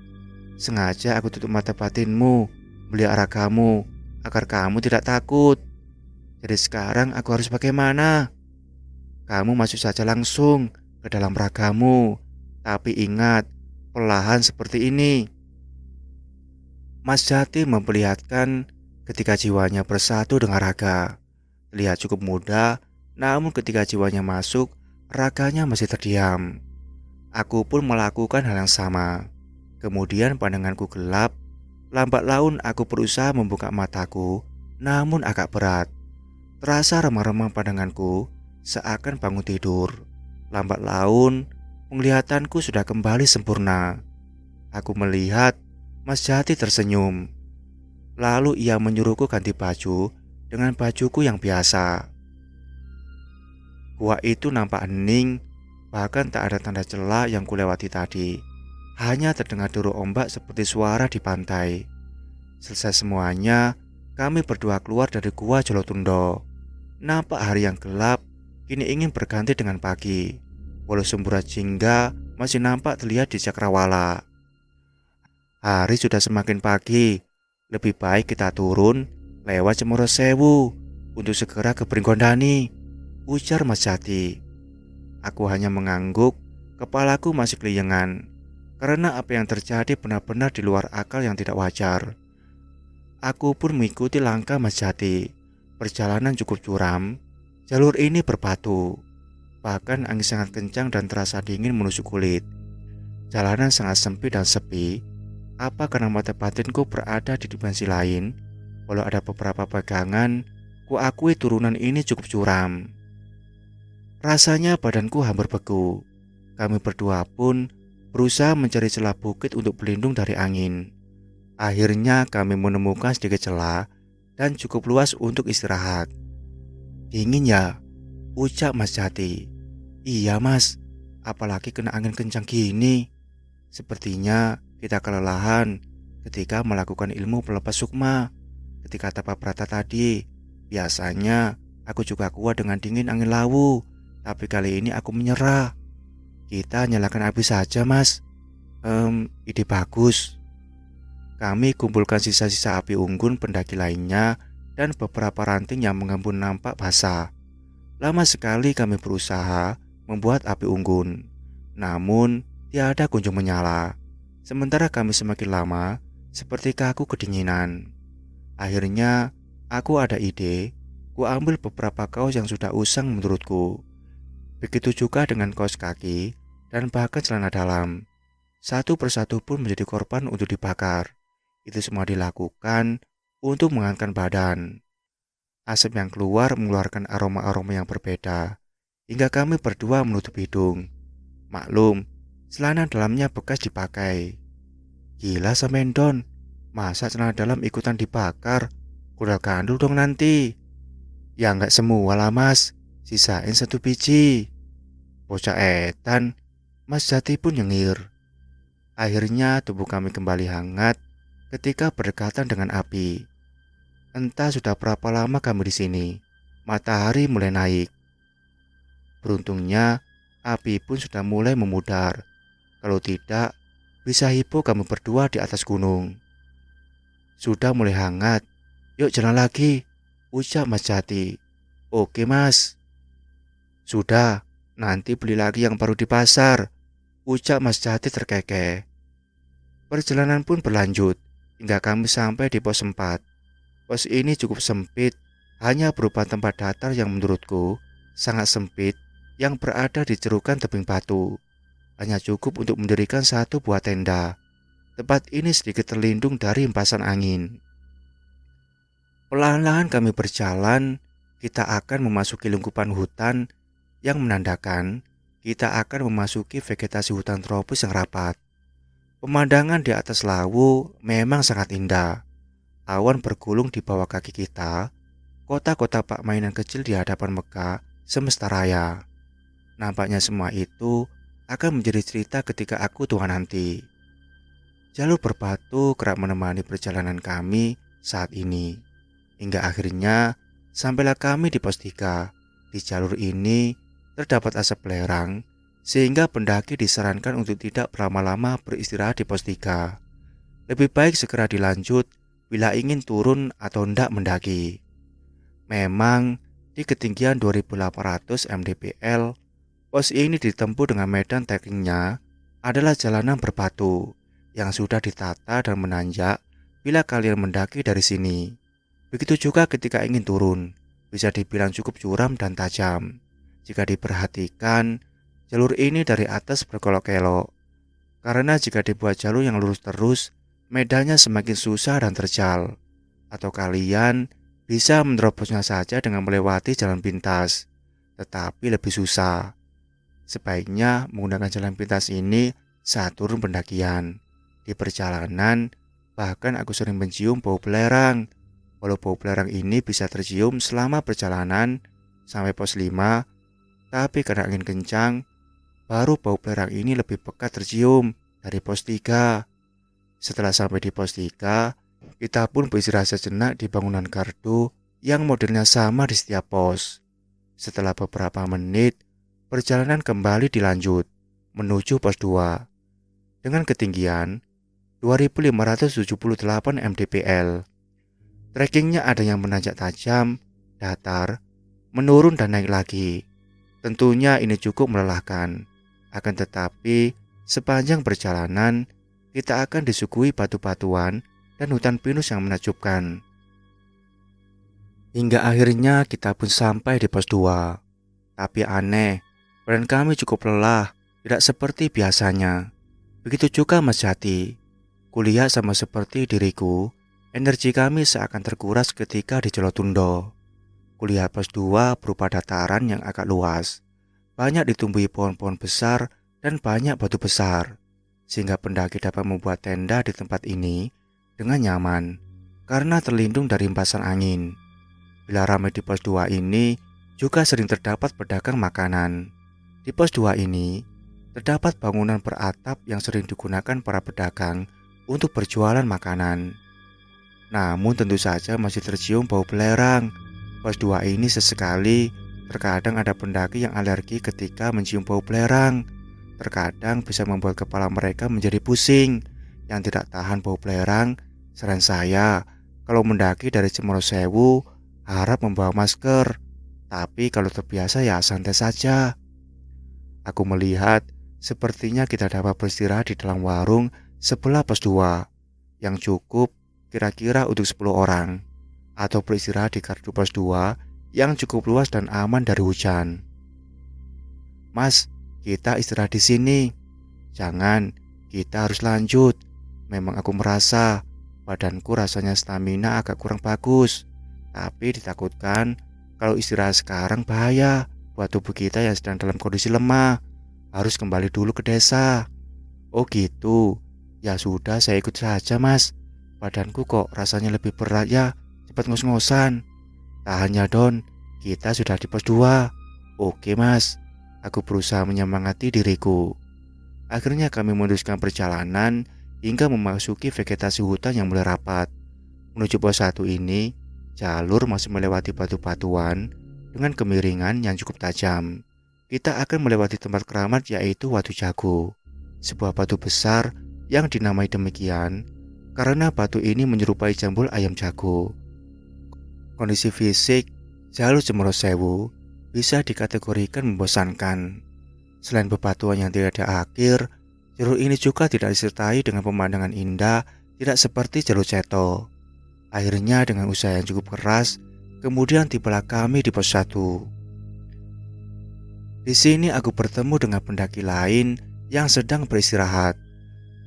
Sengaja aku tutup mata batinmu, melihat ragamu, agar kamu tidak takut. Jadi sekarang aku harus bagaimana? Kamu masuk saja langsung ke dalam ragamu. Tapi ingat, perlahan seperti ini. Mas Jati memperlihatkan ketika jiwanya bersatu dengan raga. Terlihat cukup mudah, namun ketika jiwanya masuk, raganya masih terdiam. Aku pun melakukan hal yang sama. Kemudian pandanganku gelap. Lambat laun aku berusaha membuka mataku, namun agak berat. Terasa remang-remang pandanganku, seakan bangun tidur. Lambat laun, penglihatanku sudah kembali sempurna. Aku melihat Mas Jati tersenyum. Lalu ia menyuruhku ganti baju dengan bajuku yang biasa. Gua itu nampak hening, bahkan tak ada tanda celah yang kulewati tadi. Hanya terdengar deru ombak seperti suara di pantai. Selesai semuanya, kami berdua keluar dari gua Jolotundo. Nampak hari yang gelap kini ingin berganti dengan pagi. Walau semburat jingga masih nampak terlihat di cakrawala. Hari sudah semakin pagi. Lebih baik kita turun lewat Cemoro Sewu untuk segera ke Pringgondani, ujar Mas Jati. Aku hanya mengangguk, kepalaku masih keliengan. Karena apa yang terjadi benar-benar di luar akal yang tidak wajar. Aku pun mengikuti langkah Mas Jati. Perjalanan cukup curam. Jalur ini berbatu. Bahkan angin sangat kencang dan terasa dingin menusuk kulit. Jalanan sangat sempit dan sepi. Apa karena mata batinku berada di dimensi lain? Walau ada beberapa pegangan, ku akui turunan ini cukup curam. Rasanya badanku hampir beku. Kami berdua pun berusaha mencari celah bukit untuk berlindung dari angin. Akhirnya kami menemukan sedikit celah dan cukup luas untuk istirahat. Dingin ya? Ucap Mas Jati. Iya mas, apalagi kena angin kencang gini. Sepertinya kita kelelahan ketika melakukan ilmu pelepas sukma. Ketika tapak prata tadi, biasanya aku juga kuat dengan dingin angin lawu, tapi kali ini aku menyerah. Kita nyalakan api saja mas. Ide bagus. Kami kumpulkan sisa-sisa api unggun pendaki lainnya dan beberapa ranting yang mengembun nampak basah. Lama sekali kami berusaha membuat api unggun, namun tiada kunjung menyala. Sementara kami semakin lama seperti kaku kedinginan. Akhirnya aku ada ide. Ku ambil beberapa kaos yang sudah usang menurutku. Begitu juga dengan kaos kaki dan bahkan celana dalam. Satu persatu pun menjadi korban untuk dibakar. Itu semua dilakukan untuk menghangatkan badan. Asap yang keluar mengeluarkan aroma-aroma yang berbeda, hingga kami berdua menutup hidung. Maklum, celana dalamnya bekas dipakai. Gila sampean Don, masa celana dalam ikutan dibakar? Kudal gandul dong nanti. Ya enggak semua lah mas, sisain 1 biji. Bocah etan, Mas Jati pun nyengir. Akhirnya tubuh kami kembali hangat ketika berdekatan dengan api. Entah sudah berapa lama kami di sini, matahari mulai naik. Beruntungnya, api pun sudah mulai memudar. Kalau tidak, bisa hipo kami berdua di atas gunung. Sudah mulai hangat, yuk jalan lagi, ucap Mas Jati. Oke mas. Sudah, nanti beli lagi yang baru di pasar, ucap Mas Jati terkekeh. Perjalanan pun berlanjut, hingga kami sampai di pos 4. Pos ini cukup sempit, hanya berupa tempat datar yang menurutku sangat sempit yang berada di cerukan tebing batu. Hanya cukup untuk mendirikan 1 buah tenda. Tempat ini sedikit terlindung dari hempasan angin. Perlahan-lahan kami berjalan, kita akan memasuki lingkupan hutan yang menandakan kita akan memasuki vegetasi hutan tropis yang rapat. Pemandangan di atas lawu memang sangat indah. Awan bergulung di bawah kaki kita, kota-kota pak mainan kecil di hadapan Mekah semesta raya. Nampaknya semua itu akan menjadi cerita ketika aku tua nanti. Jalur berbatu kerap menemani perjalanan kami saat ini. Hingga akhirnya sampailah kami di pos 3. Di jalur ini terdapat asap belerang, sehingga pendaki disarankan untuk tidak berlama-lama beristirahat di pos 3. Lebih baik segera dilanjut bila ingin turun atau hendak mendaki. Memang di ketinggian 2800 mdpl, pos ini ditempuh dengan medan trekkingnya adalah jalanan berbatu yang sudah ditata dan menanjak bila kalian mendaki dari sini. Begitu juga ketika ingin turun, bisa dibilang cukup curam dan tajam. Jika diperhatikan, jalur ini dari atas berkelok-kelok. Karena jika dibuat jalur yang lurus terus, medannya semakin susah dan terjal. Atau kalian bisa menerobosnya saja dengan melewati jalan pintas, tetapi lebih susah. Sebaiknya menggunakan jalan pintas ini saat turun pendakian. Di perjalanan, bahkan aku sering mencium bau belerang. Walau bau belerang ini bisa tercium selama perjalanan sampai pos 5, tapi karena angin kencang, baru bau belerang ini lebih pekat tercium dari pos 3. Setelah sampai di pos 3, kita pun beristirahat sejenak di bangunan gardu yang modelnya sama di setiap pos. Setelah beberapa menit, perjalanan kembali dilanjut menuju pos 2 dengan ketinggian 2578 mdpl. Trekkingnya ada yang menanjak tajam, datar, menurun dan naik lagi. Tentunya ini cukup melelahkan. Akan tetapi, sepanjang perjalanan, kita akan disuguhi batu-batuan dan hutan pinus yang menakjubkan. Hingga akhirnya kita pun sampai di pos 2. Tapi aneh, badan kami cukup lelah, tidak seperti biasanya. Begitu juga Mas Jati. Kulihat sama seperti diriku, energi kami seakan terkuras ketika di Jolotundo. Kulihat pos 2 berupa dataran yang agak luas. Banyak ditumbuhi pohon-pohon besar dan banyak batu besar, sehingga pendaki dapat membuat tenda di tempat ini dengan nyaman karena terlindung dari hempasan angin. Bila ramai di pos 2 ini, juga sering terdapat pedagang makanan. Di pos 2 ini, terdapat bangunan beratap yang sering digunakan para pedagang untuk berjualan makanan. Namun tentu saja masih tercium bau belerang. Pos 2 ini sesekali, terkadang ada pendaki yang alergi ketika mencium bau belerang. Terkadang bisa membuat kepala mereka menjadi pusing. Yang tidak tahan bau belerang, saran saya, kalau mendaki dari Cemoro Sewu, harap membawa masker. Tapi kalau terbiasa ya santai saja. Aku melihat sepertinya kita dapat beristirahat di dalam warung sebelah pos 2 yang cukup kira-kira untuk 10 orang, atau beristirahat di gardu pos 2 yang cukup luas dan aman dari hujan. Mas, kita istirahat di sini. Jangan, kita harus lanjut. Memang aku merasa badanku rasanya stamina agak kurang bagus, tapi ditakutkan kalau istirahat sekarang bahaya buat tubuh kita yang sedang dalam kondisi lemah. Harus kembali dulu ke desa. Oh gitu. Ya sudah, saya ikut saja mas. Badanku kok rasanya lebih berat ya. Cepat ngos-ngosan. Tahan ya Don, kita sudah di pos 2. Oke mas. Aku berusaha menyemangati diriku. Akhirnya kami meneruskan perjalanan hingga memasuki vegetasi hutan yang mulai rapat. Menuju pos 1 ini, jalur masih melewati batu-batuan dengan kemiringan yang cukup tajam. Kita akan melewati tempat keramat yaitu Watu Jago, sebuah batu besar yang dinamai demikian karena batu ini menyerupai jambul ayam jago. Kondisi fisik jalur Cemoro Sewu bisa dikategorikan membosankan. Selain bebatuan yang tidak ada akhir, jalur ini juga tidak disertai dengan pemandangan indah, tidak seperti jalur Ceto. Akhirnya dengan usaha yang cukup keras, kemudian tibalah kami di pos 1. Di sini aku bertemu dengan pendaki lain yang sedang beristirahat.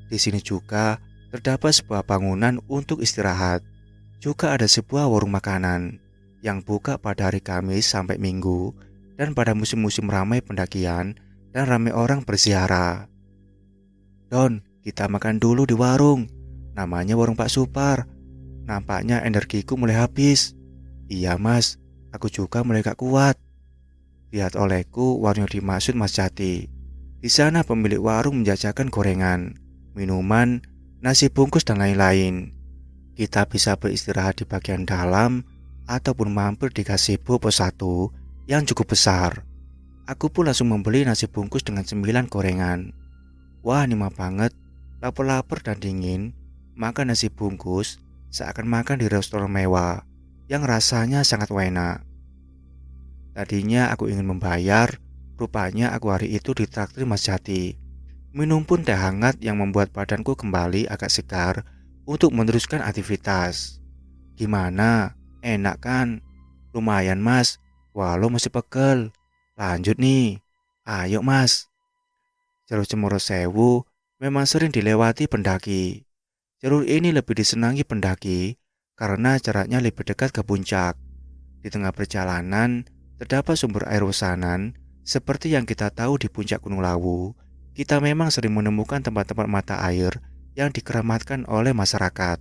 Di sini juga terdapat sebuah bangunan untuk istirahat. Juga ada sebuah warung makanan yang buka pada hari Kamis sampai Minggu dan pada musim-musim ramai pendakian dan ramai orang berziarah. Don, kita makan dulu di warung. Namanya warung Pak Supar. Nampaknya energiku mulai habis. Iya mas, aku juga mulai gak kuat. Lihat olehku warung yang dimaksud Mas Jati. Di sana pemilik warung menjajakan gorengan, minuman, nasi bungkus dan lain-lain. Kita bisa beristirahat di bagian dalam ataupun mampir di gazebo pos 1 yang cukup besar. Aku pun langsung membeli nasi bungkus dengan 9 gorengan. Wah, nikmat banget. Lapar-lapar dan dingin, makan nasi bungkus seakan makan di restoran mewah yang rasanya sangat enak. Tadinya aku ingin membayar, rupanya aku hari itu ditraktir Mas Jati. Minum pun teh hangat yang membuat badanku kembali agak segar untuk meneruskan aktivitas. Gimana? Enak kan? Lumayan mas, walau masih pegel. Lanjut nih. Ayo mas. Jalur Cemoro Sewu memang sering dilewati pendaki. Jalur ini lebih disenangi pendaki karena jaraknya lebih dekat ke puncak. Di tengah perjalanan terdapat sumber air wesanan seperti yang kita tahu di puncak Gunung Lawu. Kita memang sering menemukan tempat-tempat mata air yang dikeramatkan oleh masyarakat.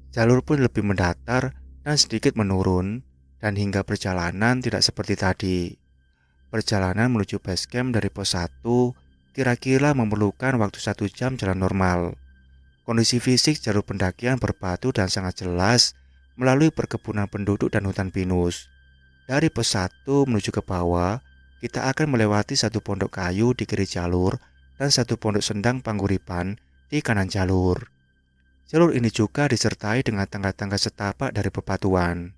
Jalur pun lebih mendatar dan sedikit menurun, dan hingga perjalanan tidak seperti tadi. Perjalanan menuju base camp dari pos 1 kira-kira memerlukan waktu 1 jam jalan normal. Kondisi fisik jalur pendakian berbatu dan sangat jelas melalui perkebunan penduduk dan hutan pinus. Dari pos 1 menuju ke bawah, kita akan melewati satu pondok kayu di kiri jalur dan satu pondok sendang pangguripan di kanan jalur. Jalur ini juga disertai dengan tangga-tangga setapak dari bebatuan.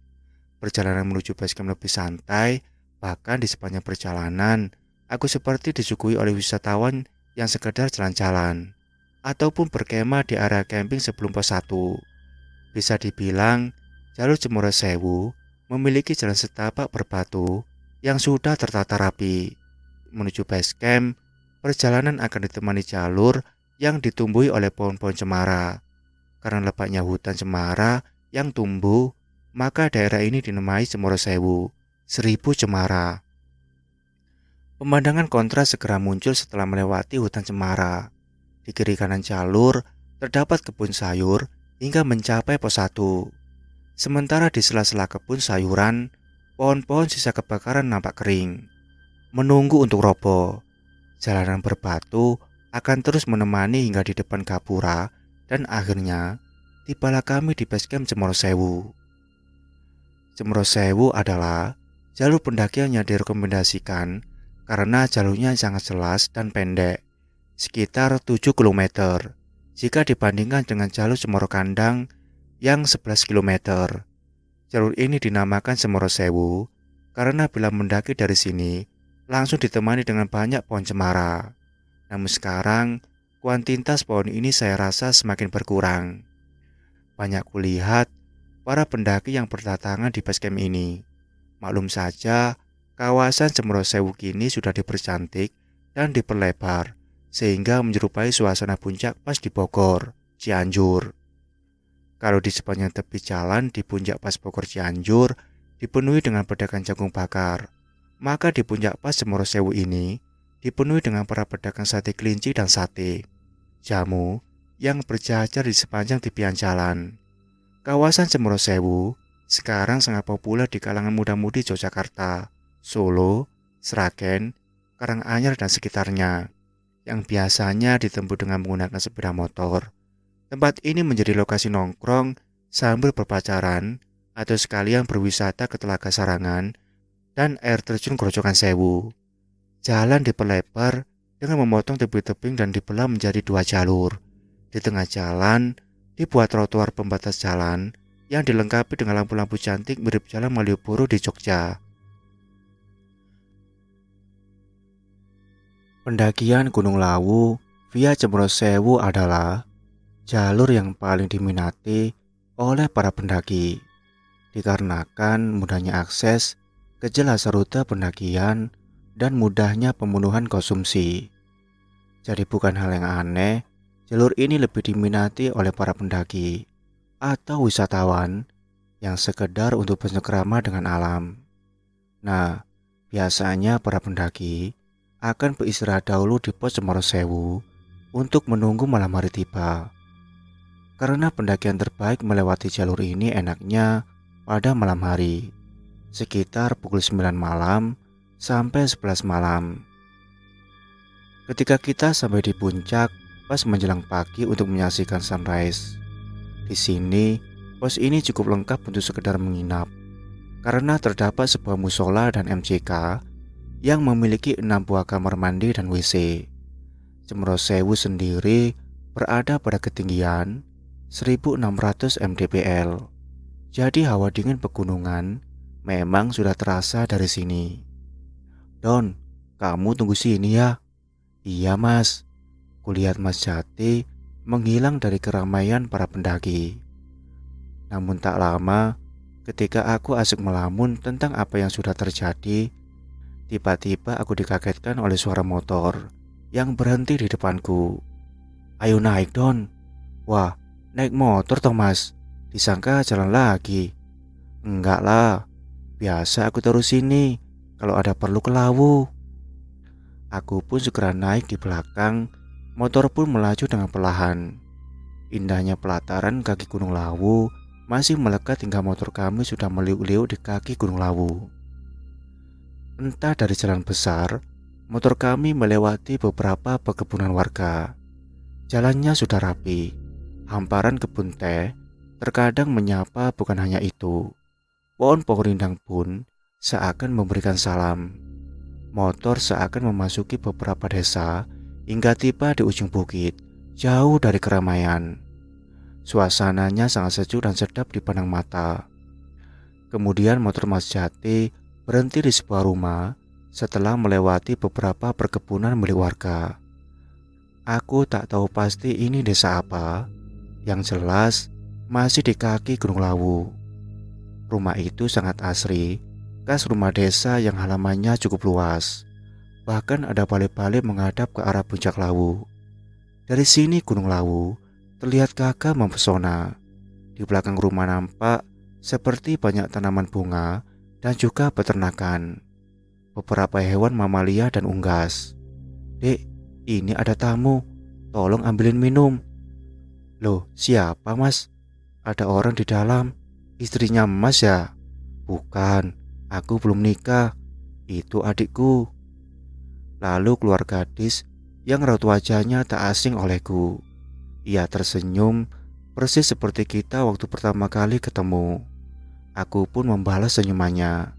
Perjalanan menuju base camp lebih santai, bahkan di sepanjang perjalanan, aku seperti disuguhi oleh wisatawan yang sekedar jalan-jalan ataupun berkemah di area camping sebelum pos 1. Bisa dibilang, jalur Cemoro Sewu memiliki jalan setapak berbatu yang sudah tertata rapi. Menuju base camp, perjalanan akan ditemani jalur yang ditumbuhi oleh pohon-pohon cemara. Karena lebatnya hutan cemara yang tumbuh, maka daerah ini dinamai Cemoro Sewu, 1000 cemara. Pemandangan kontras segera muncul setelah melewati hutan cemara. Di kiri kanan jalur terdapat kebun sayur hingga mencapai pos 1. Sementara di sela-sela kebun sayuran, pohon-pohon sisa kebakaran nampak kering, menunggu untuk roboh. Jalanan berbatu akan terus menemani hingga di depan gapura, dan akhirnya tibalah kami di base camp Cemoro Sewu. Cemoro Sewu adalah jalur pendakian yang direkomendasikan karena jalurnya sangat jelas dan pendek, sekitar 7 km, jika dibandingkan dengan jalur Cemoro Kandang yang 11 km. Jalur ini dinamakan Cemoro Sewu karena bila mendaki dari sini langsung ditemani dengan banyak pohon cemara. Namun sekarang kuantitas pohon ini saya rasa semakin berkurang. Banyak kulihat para pendaki yang berdatangan di base camp ini. Maklum saja, kawasan Cemoro Sewu kini sudah dipercantik dan diperlebar sehingga menyerupai suasana puncak pas di Bogor, Cianjur. Kalau di sepanjang tepi jalan di puncak pas Bogor Cianjur dipenuhi dengan pedagang jagung bakar, maka di puncak pas Cemoro Sewu ini dipenuhi dengan para pedagang sate kelinci dan sate, jamu yang berjajar di sepanjang tepian jalan. Kawasan Cemoro Sewu sekarang sangat populer di kalangan muda-mudi Yogyakarta, Solo, Sragen, Karanganyar dan sekitarnya, yang biasanya ditempuh dengan menggunakan sepeda motor. Tempat ini menjadi lokasi nongkrong sambil berpacaran atau sekalian berwisata ke Telaga Sarangan dan air terjun Grojogan Sewu. Jalan diperlebar dengan memotong tebing-tebing dan dibelah menjadi 2 jalur. Di tengah jalan dibuat trotoar pembatas jalan yang dilengkapi dengan lampu-lampu cantik mirip Jalan Malioboro di Jogja. Pendakian Gunung Lawu via Cemoro Sewu adalah jalur yang paling diminati oleh para pendaki, dikarenakan mudahnya akses, kejelasan rute pendakian, dan mudahnya pemenuhan konsumsi. Jadi bukan hal yang aneh, jalur ini lebih diminati oleh para pendaki atau wisatawan yang sekedar untuk bercengkrama dengan alam. Nah, biasanya para pendaki akan beristirahat dahulu di pos Cemoro Sewu untuk menunggu malam hari tiba. Karena pendakian terbaik melewati jalur ini enaknya pada malam hari, sekitar pukul 9 malam sampai 11 malam. Ketika kita sampai di puncak pas menjelang pagi untuk menyaksikan sunrise. Di sini, pos ini cukup lengkap untuk sekedar menginap, karena terdapat sebuah musola dan MCK yang memiliki 6 buah kamar mandi dan WC. Cemoro Sewu sendiri berada pada ketinggian 1600 mdpl. Jadi hawa dingin pegunungan memang sudah terasa dari sini. Don, kamu tunggu sini ya. Iya mas, kulihat Mas Jati menghilang dari keramaian para pendaki. Namun tak lama, ketika aku asik melamun tentang apa yang sudah terjadi, tiba-tiba aku dikagetkan oleh suara motor yang berhenti di depanku. Ayo naik Don. Wah, naik motor toh mas? Disangka jalan lagi. Enggak lah, biasa aku terus sini kalau ada perlu ke Lawu. Aku pun segera naik di belakang. Motor pun melaju dengan perlahan. Indahnya pelataran kaki Gunung Lawu masih melekat hingga motor kami sudah meliuk-liuk di kaki Gunung Lawu. Entah dari jalan besar, motor kami melewati beberapa perkebunan warga. Jalannya sudah rapi, hamparan kebun teh terkadang menyapa. Bukan hanya itu, pohon-pohon rindang pun seakan memberikan salam. Motor seakan memasuki beberapa desa hingga tiba di ujung bukit, jauh dari keramaian. Suasananya sangat sejuk dan sedap dipandang mata. Kemudian motor Mas Jati berhenti di sebuah rumah setelah melewati beberapa perkebunan milik warga. Aku tak tahu pasti ini desa apa, yang jelas masih di kaki Gunung Lawu. Rumah itu sangat asri, khas rumah desa yang halamannya cukup luas. Bahkan ada balai-balai menghadap ke arah puncak Lawu. Dari sini Gunung Lawu terlihat gagah mempesona. Di belakang rumah nampak seperti banyak tanaman bunga dan juga peternakan. Beberapa hewan mamalia dan unggas. "Dek, ini ada tamu. Tolong ambilin minum." "Loh, siapa mas? Ada orang di dalam. Istrinya mas ya?" "Bukan, aku belum nikah. Itu adikku." Lalu keluar gadis yang raut wajahnya tak asing olehku. Ia tersenyum persis seperti kita waktu pertama kali ketemu. Aku pun membalas senyumannya.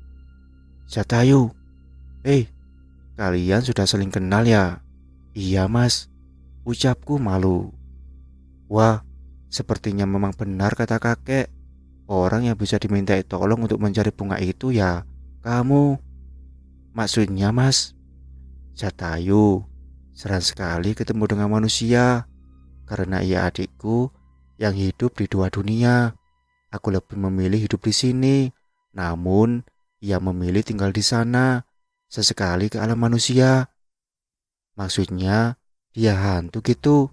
"Jatayu, kalian sudah saling kenal ya?" "Iya mas," ucapku malu. Wah, sepertinya memang benar kata kakek. Orang yang bisa dimintai tolong untuk mencari bunga itu ya kamu. "Maksudnya mas?" "Jatayu, serang sekali ketemu dengan manusia. Karena ia adikku yang hidup di dua dunia. Aku lebih memilih hidup di sini. Namun, ia memilih tinggal di sana, sesekali ke alam manusia." "Maksudnya, dia hantu gitu?"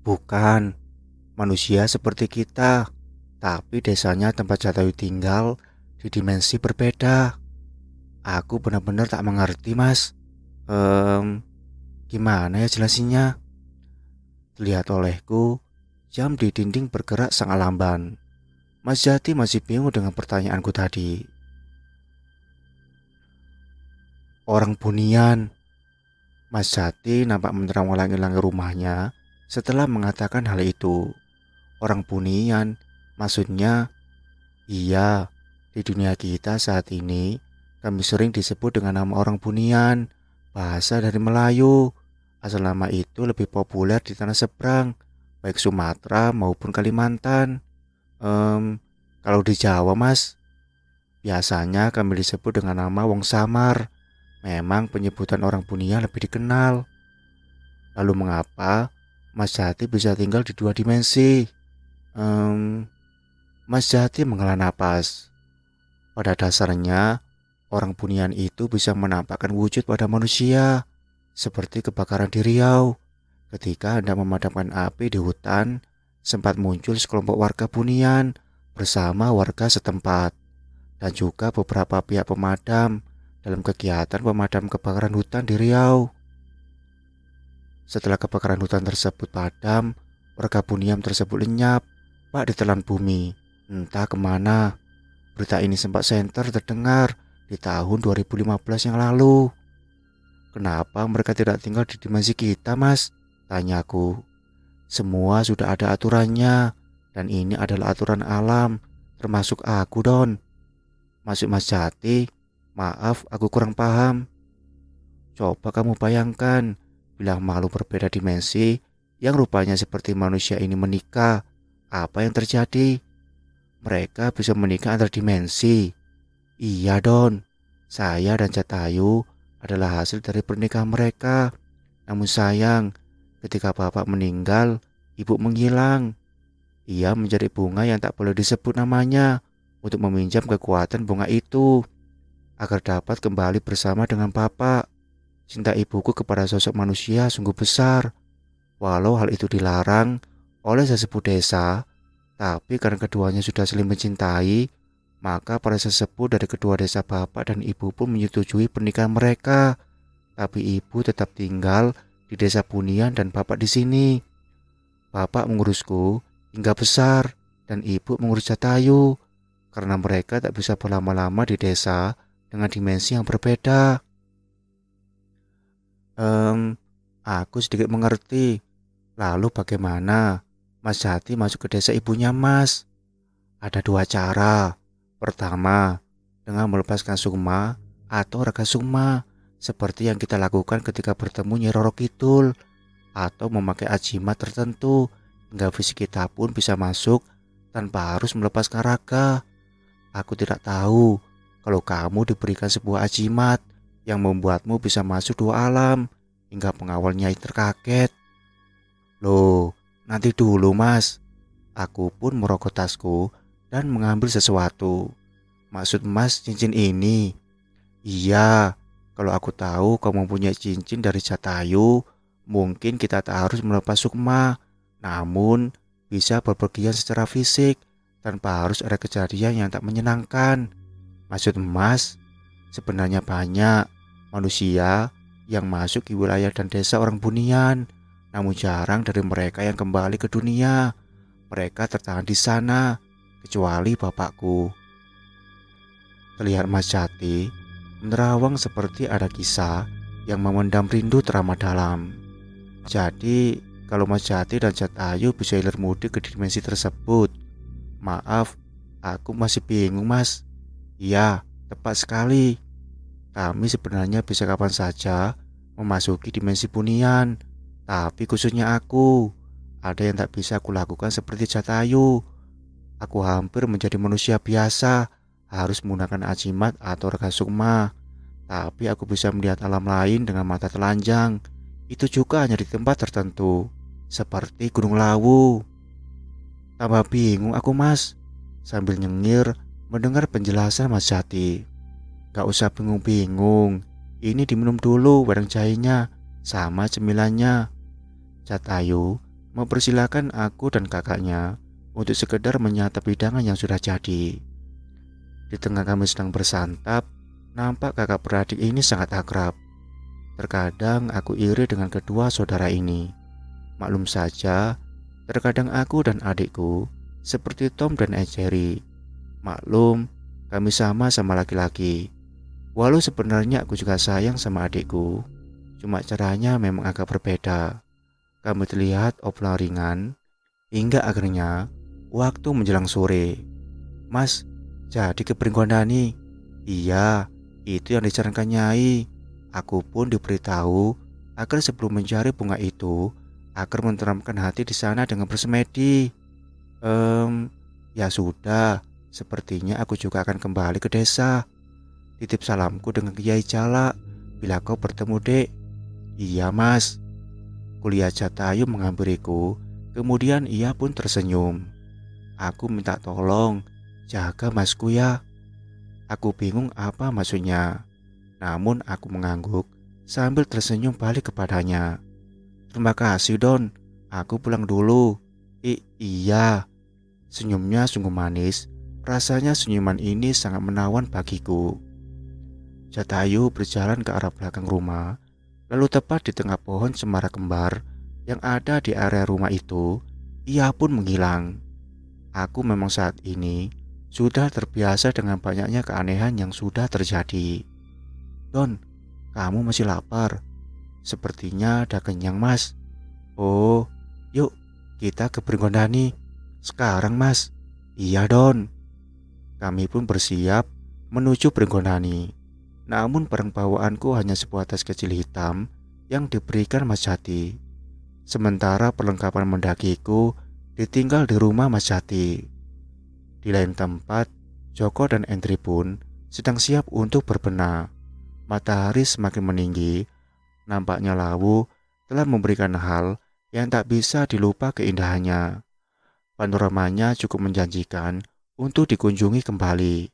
"Bukan, manusia seperti kita. Tapi desanya tempat Jatayu tinggal di dimensi berbeda." Aku benar-benar tak mengerti mas. Gimana ya jelasinnya? Terlihat olehku, jam di dinding bergerak sangat lamban. Mas Jati masih bingung dengan pertanyaanku tadi. "Orang Bunian." Mas Jati nampak menerang langit-langit rumahnya setelah mengatakan hal itu. "Orang Bunian, maksudnya?" "Iya, di dunia kita saat ini kami sering disebut dengan nama orang Bunian, bahasa dari Melayu. Asal nama itu lebih populer di tanah seberang, baik Sumatera maupun Kalimantan. Kalau di Jawa mas, biasanya kami disebut dengan nama Wong Samar. Memang penyebutan orang Bunian lebih dikenal." "Lalu mengapa Mas Jati bisa tinggal di dua dimensi?" Mas Jati menghela napas. "Pada dasarnya, orang Bunian itu bisa menampakkan wujud pada manusia, seperti kebakaran di Riau. Ketika hendak memadamkan api di hutan, sempat muncul sekelompok warga Bunian bersama warga setempat, dan juga beberapa pihak pemadam dalam kegiatan pemadam kebakaran hutan di Riau. Setelah kebakaran hutan tersebut padam, warga Bunian tersebut lenyap, bak ditelan bumi, entah kemana. Berita ini sempat senter terdengar di tahun 2015 yang lalu." "Kenapa mereka tidak tinggal di dimensi kita mas?" tanyaku. "Semua sudah ada aturannya, dan ini adalah aturan alam, termasuk aku Don." "Maksud Mas Jati? Maaf, aku kurang paham." "Coba kamu bayangkan, bila makhluk berbeda dimensi yang rupanya seperti manusia ini menikah, apa yang terjadi? Mereka bisa menikah antar dimensi." "Iya Don, saya dan Jatayu adalah hasil dari pernikahan mereka. Namun sayang, ketika bapak meninggal, ibu menghilang. Ia mencari bunga yang tak boleh disebut namanya untuk meminjam kekuatan bunga itu agar dapat kembali bersama dengan bapak. Cinta ibuku kepada sosok manusia sungguh besar. Walau hal itu dilarang oleh sesepuh desa, tapi karena keduanya sudah saling mencintai, maka para sesepuh dari kedua desa bapak dan ibu pun menyetujui pernikahan mereka. Tapi ibu tetap tinggal di desa Bunian dan bapak di sini. Bapak mengurusku hingga besar, dan ibu mengurus Jatayu karena mereka tak bisa berlama-lama di desa dengan dimensi yang berbeda. Ehm, aku sedikit mengerti. Lalu bagaimana Mas Jati masuk ke desa ibunya Mas? Ada dua cara. Pertama, dengan melepaskan sukma atau raga sukma, seperti yang kita lakukan ketika bertemu Nyi Roro Kidul, atau memakai ajimat tertentu, hingga fisik kita pun bisa masuk tanpa harus melepaskan raga. Aku tidak tahu kalau kamu diberikan sebuah ajimat yang membuatmu bisa masuk dua alam, hingga pengawal Nyai terkaget. Loh, nanti dulu Mas. Aku pun merogoh tasku dan mengambil sesuatu. Maksud Mas cincin ini? Iya, kalau aku tahu kamu mempunyai cincin dari Jatayu, mungkin kita tak harus melepas sukma. Namun, bisa berpergian secara fisik tanpa harus ada kejadian yang tak menyenangkan. Maksud Mas, sebenarnya banyak manusia yang masuk ke wilayah dan desa orang Bunian, namun jarang dari mereka yang kembali ke dunia. Mereka tertahan di sana, kecuali bapakku. Terlihat Mas Jati menerawang seperti ada kisah yang memendam rindu teramat dalam. Jadi, kalau Mas Jati dan Jatayu bisa hilir mudik ke dimensi tersebut, maaf, aku masih bingung Mas. Iya, tepat sekali. Kami sebenarnya bisa kapan saja memasuki dimensi Bunian, tapi khususnya aku, ada yang tak bisa aku lakukan seperti Jatayu. Aku hampir menjadi manusia biasa, harus menggunakan ajimat atau rega sukma. Tapi aku bisa melihat alam lain dengan mata telanjang. Itu juga hanya di tempat tertentu, seperti Gunung Lawu. Tambah bingung aku Mas, sambil nyengir mendengar penjelasan Mas Jati. Gak usah bingung-bingung, ini diminum dulu wedang jahenya, sama cemilannya. Jatayu mempersilahkan aku dan kakaknya untuk sekedar menyantap hidangan yang sudah jadi. Di tengah kami sedang bersantap, nampak kakak beradik ini sangat akrab. Terkadang aku iri dengan kedua saudara ini. Maklum saja, terkadang aku dan adikku seperti Tom dan Jerry. Maklum, kami sama-sama laki-laki. Walau sebenarnya aku juga sayang sama adikku, cuma caranya memang agak berbeda. Kami terlihat obrolan ringan, hingga akhirnya waktu menjelang sore. Mas, jadi ke Pringgondani? Iya, itu yang disarankan Nyai. Aku pun diberitahu agar sebelum mencari bunga itu, agar menenteramkan hati di sana dengan bersemedi. Ya sudah, sepertinya aku juga akan kembali ke desa. Titip salamku dengan Kiai Jala bila kau bertemu dek. Iya mas. Kuliah Jatayu menghampiriku, kemudian ia pun tersenyum. Aku minta tolong, jaga masku ya. Aku bingung apa maksudnya. Namun aku mengangguk sambil tersenyum balik kepadanya. Terima kasih Don, aku pulang dulu. Iya. Senyumnya sungguh manis. Rasanya senyuman ini sangat menawan bagiku. Jatayu berjalan ke arah belakang rumah, lalu tepat di tengah pohon cemara kembar yang ada di area rumah itu, ia pun menghilang. Aku memang saat ini sudah terbiasa dengan banyaknya keanehan yang sudah terjadi. Don, kamu masih lapar? Sepertinya ada kenyang mas. Oh, yuk kita ke Pringgondani. Sekarang mas. Iya Don. Kami pun bersiap menuju Pringgondani. Namun barang bawaanku hanya sebuah tas kecil hitam yang diberikan Mas Jati. Sementara perlengkapan mendakiku ditinggal di rumah Mas Jati. Di lain tempat, Joko dan Endri pun sedang siap untuk berbenah. Matahari semakin meninggi. Nampaknya Lawu telah memberikan hal yang tak bisa dilupa keindahannya. Panoramanya cukup menjanjikan untuk dikunjungi kembali.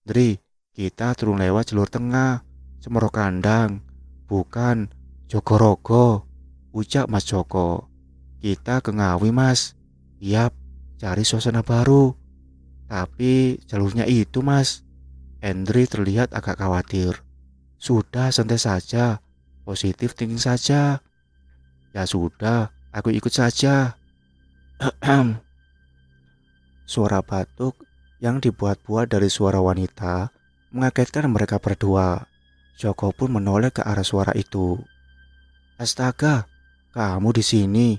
Dri, kita turun lewat jalur tengah, Cemoro Kandang, bukan Jogorogo, ucap Mas Joko. Kita ke Ngawi mas. Yap, cari suasana baru. Tapi jalurnya itu mas. Endri terlihat agak khawatir. Sudah santai saja, positif thinking saja. Ya sudah, aku ikut saja. Suara batuk yang dibuat-buat dari suara wanita mengagetkan mereka berdua. Joko pun menoleh ke arah suara itu. Astaga, kamu di sini.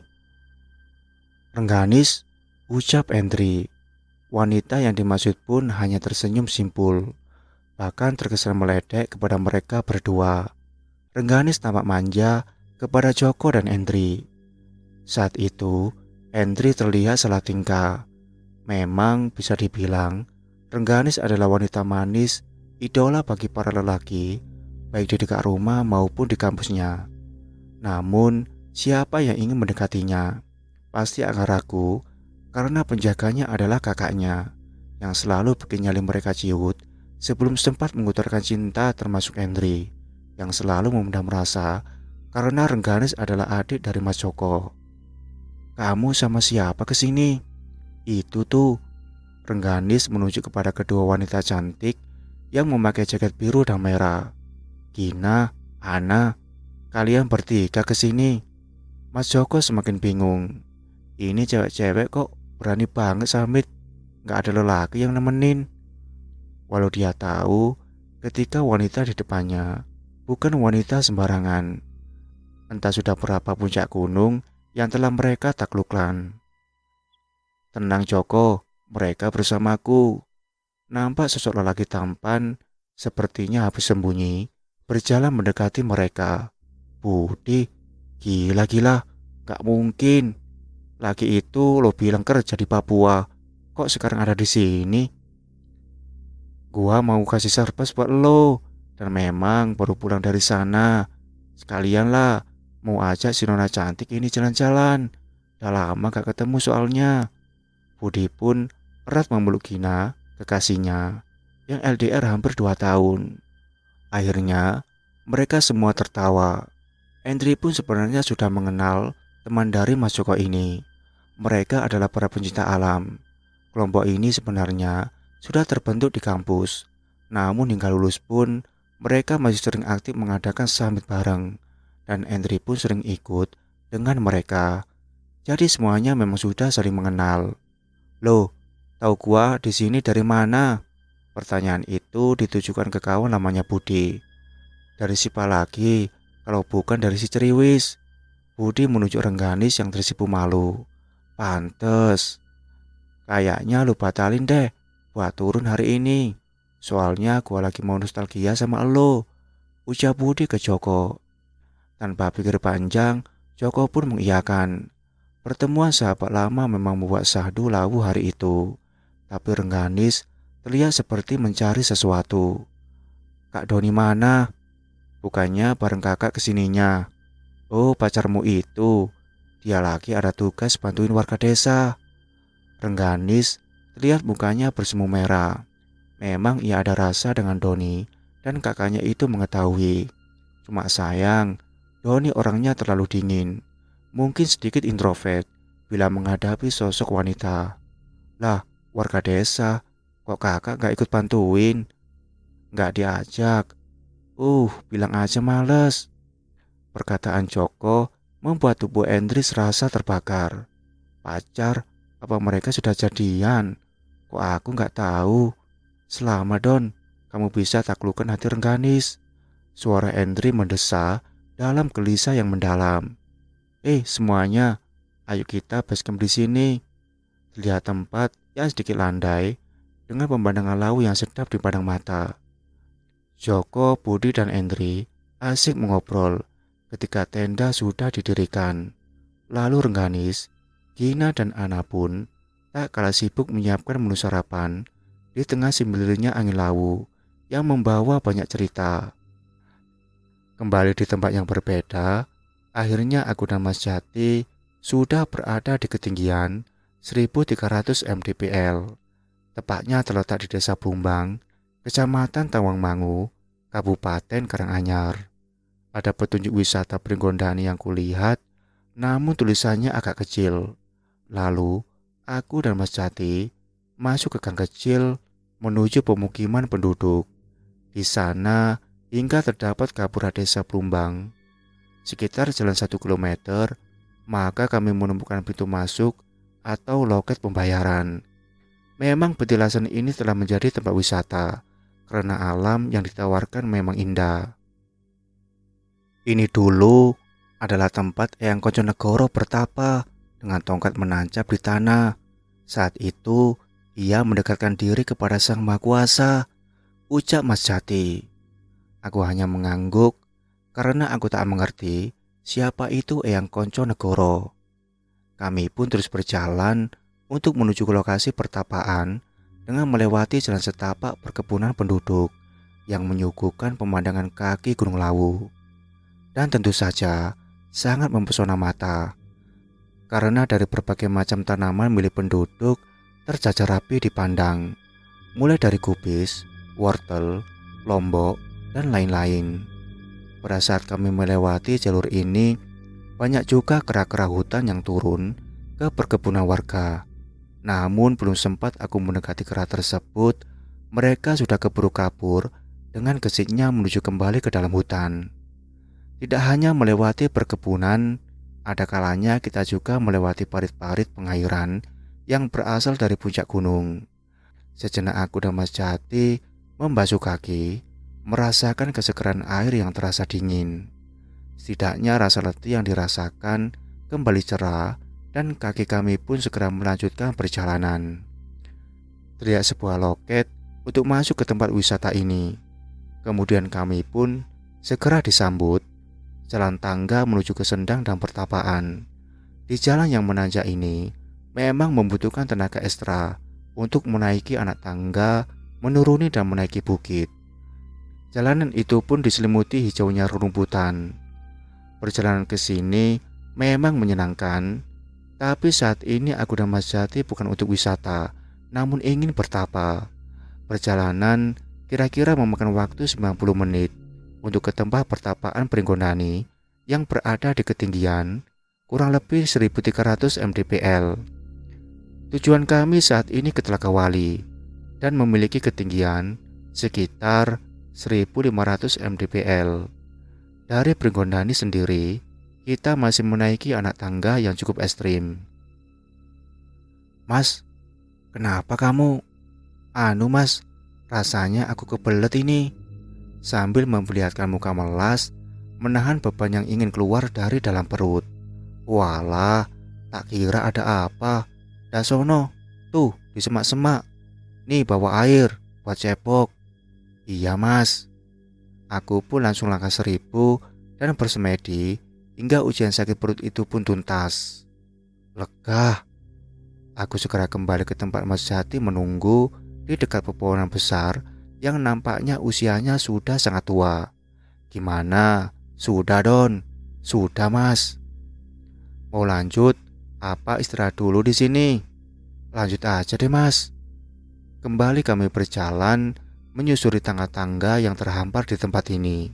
Rengganis, ucap Endri. Wanita yang dimaksud pun hanya tersenyum simpul, bahkan terkesan meledek kepada mereka berdua. Rengganis tampak manja kepada Joko dan Endri. Saat itu, Endri terlihat salah tingkah. Memang bisa dibilang, Rengganis adalah wanita manis, idola bagi para lelaki, baik di dekat rumah maupun di kampusnya. Namun, siapa yang ingin mendekatinya pasti akan ragu karena penjaganya adalah kakaknya yang selalu bikin nyali mereka ciut sebelum sempat mengutarakan cinta, termasuk Endri yang selalu memendam rasa karena Rengganis adalah adik dari Mas Joko. Kamu sama siapa kesini? Itu tuh. Rengganis menunjuk kepada kedua wanita cantik yang memakai jaket biru dan merah. Gina, Ana, kalian bertiga kesini. Mas Joko semakin bingung. Ini cewek-cewek kok berani banget samit. Gak ada lelaki yang nemenin. Walau dia tahu ketika wanita di depannya bukan wanita sembarangan. Entah sudah berapa puncak gunung yang telah mereka taklukkan. Tenang Joko, mereka bersamaku. Nampak sosok lelaki tampan sepertinya habis sembunyi berjalan mendekati mereka. Budi, gila-gila, gak mungkin. Laki itu lo bilang kerja di Papua, kok sekarang ada di sini? Gua mau kasih surprise buat lo, dan memang baru pulang dari sana. Sekalian lah, mau ajak si Nona cantik ini jalan-jalan. Udah lama gak ketemu soalnya. Budi pun erat memeluk Gina, kekasihnya, yang LDR hampir 2 tahun. Akhirnya, mereka semua tertawa. Endri pun sebenarnya sudah mengenal teman dari Mas Joko ini. Mereka adalah para pencinta alam. Kelompok ini sebenarnya sudah terbentuk di kampus. Namun hingga lulus pun, mereka masih sering aktif mengadakan summit bareng. Dan Endri pun sering ikut dengan mereka. Jadi semuanya memang sudah saling mengenal. Loh, tahu gua di sini dari mana? Pertanyaan itu ditujukan ke kawan namanya Budi. Dari siapa lagi kalau bukan dari si Ceriwis? Budi menunjuk Rengganis yang tersipu malu. Pantes. Kayaknya lu batalin deh buat turun hari ini. Soalnya gua lagi mau nostalgia sama lo, ucap Budi ke Joko. Tanpa pikir panjang, Joko pun mengiyakan. Pertemuan sahabat lama memang membuat syahdu lawu hari itu. Tapi Rengganis terlihat seperti mencari sesuatu. Kak Doni mana? Bukannya bareng kakak kesininya. Oh, pacarmu itu. Dia lagi ada tugas bantuin warga desa. Rengganis terlihat mukanya bersemu merah. Memang ia ada rasa dengan Doni dan kakaknya itu mengetahui. Cuma sayang, Doni orangnya terlalu dingin. Mungkin sedikit introvert bila menghadapi sosok wanita. Lah, warga desa, kok kakak gak ikut bantuin? Gak diajak. Bilang aja males. Perkataan Joko membuat tubuh Endri serasa terbakar. Pacar, apa mereka sudah jadian? Kok aku gak tahu? Selamat Don, kamu bisa taklukkan hati Rengganis. Suara Endri mendesah dalam gelisah yang mendalam. Semuanya, ayo kita basecamp di sini. Lihat tempat yang sedikit landai dengan pemandangan laut yang sedap di padang mata. Joko, Budi, dan Endri asik mengobrol ketika tenda sudah didirikan. Lalu Rengganis, Gina, dan Ana pun tak kalah sibuk menyiapkan menu sarapan di tengah simbilirnya angin lawu yang membawa banyak cerita. Kembali di tempat yang berbeda, akhirnya aku dan Mas Jati sudah berada di ketinggian 1300 mdpl. Tepatnya terletak di Desa Bumbang, Kecamatan Tawangmangu, Kabupaten Karanganyar. Ada petunjuk wisata Pringgondani yang kulihat, namun tulisannya agak kecil. Lalu, aku dan Mas Jati masuk ke gang kecil menuju pemukiman penduduk. Di sana hingga terdapat gapura Desa Bumbang. Sekitar jalan 1 kilometer, maka kami menemukan pintu masuk atau loket pembayaran. Memang petilasan ini telah menjadi tempat wisata karena alam yang ditawarkan memang indah. Ini dulu adalah tempat Eyang Konconegoro bertapa dengan tongkat menancap di tanah. Saat itu, ia mendekatkan diri kepada Sang Maha Kuasa, ucap Mas Jati. Aku hanya mengangguk karena aku tak mengerti siapa itu Eyang Konconegoro. Kami pun terus berjalan untuk menuju ke lokasi pertapaan dengan melewati jalan setapak perkebunan penduduk yang menyuguhkan pemandangan kaki Gunung Lawu. Dan tentu saja sangat mempesona mata karena dari berbagai macam tanaman milik penduduk terjajar rapi dipandang, mulai dari kubis, wortel, lombok, dan lain-lain. Pada saat kami melewati jalur ini, banyak juga kera-kera hutan yang turun ke perkebunan warga. Namun belum sempat aku mendekati kera tersebut, mereka sudah keburu kabur dengan gesiknya menuju kembali ke dalam hutan. Tidak hanya melewati perkebunan, ada kalanya kita juga melewati parit-parit pengairan yang berasal dari puncak gunung. Sejenak aku dan Mas Jati membasuh kaki, merasakan kesegaran air yang terasa dingin. Setidaknya rasa letih yang dirasakan kembali cerah dan kaki kami pun segera melanjutkan perjalanan. Terlihat sebuah loket untuk masuk ke tempat wisata ini. Kemudian kami pun segera disambut jalan tangga menuju ke sendang dan pertapaan. Di jalan yang menanjak ini memang membutuhkan tenaga ekstra untuk menaiki anak tangga, menuruni dan menaiki bukit. Jalanan itu pun diselimuti hijaunya rerumputan. Perjalanan ke sini memang menyenangkan, tapi saat ini aku dan Mas Jati bukan untuk wisata, namun ingin bertapa. Perjalanan kira-kira memakan waktu 90 menit untuk ke tempat pertapaan Pringgondani yang berada di ketinggian kurang lebih 1300 mdpl. Tujuan kami saat ini ke Telagawali dan memiliki ketinggian sekitar 1500 mdpl. Dari Pringgondani sendiri, kita masih menaiki anak tangga yang cukup ekstrim. Mas, kenapa kamu? Mas, rasanya aku kebelet ini. Sambil memperlihatkan muka melas, menahan beban yang ingin keluar dari dalam perut. Walah, tak kira ada apa. Dasono, tuh di semak-semak. Nih bawa air buat cepok. Iya mas. Aku pun langsung langkah 1000 dan bersemedi hingga ujian sakit perut itu pun tuntas. Lega. Aku segera kembali ke tempat Mas Jati menunggu di dekat pepohonan besar yang nampaknya usianya sudah sangat tua. Gimana? Sudah Don? Sudah mas. Mau lanjut? Apa istirahat dulu di sini? Lanjut aja deh mas. Kembali kami berjalan menyusuri tangga-tangga yang terhampar di tempat ini.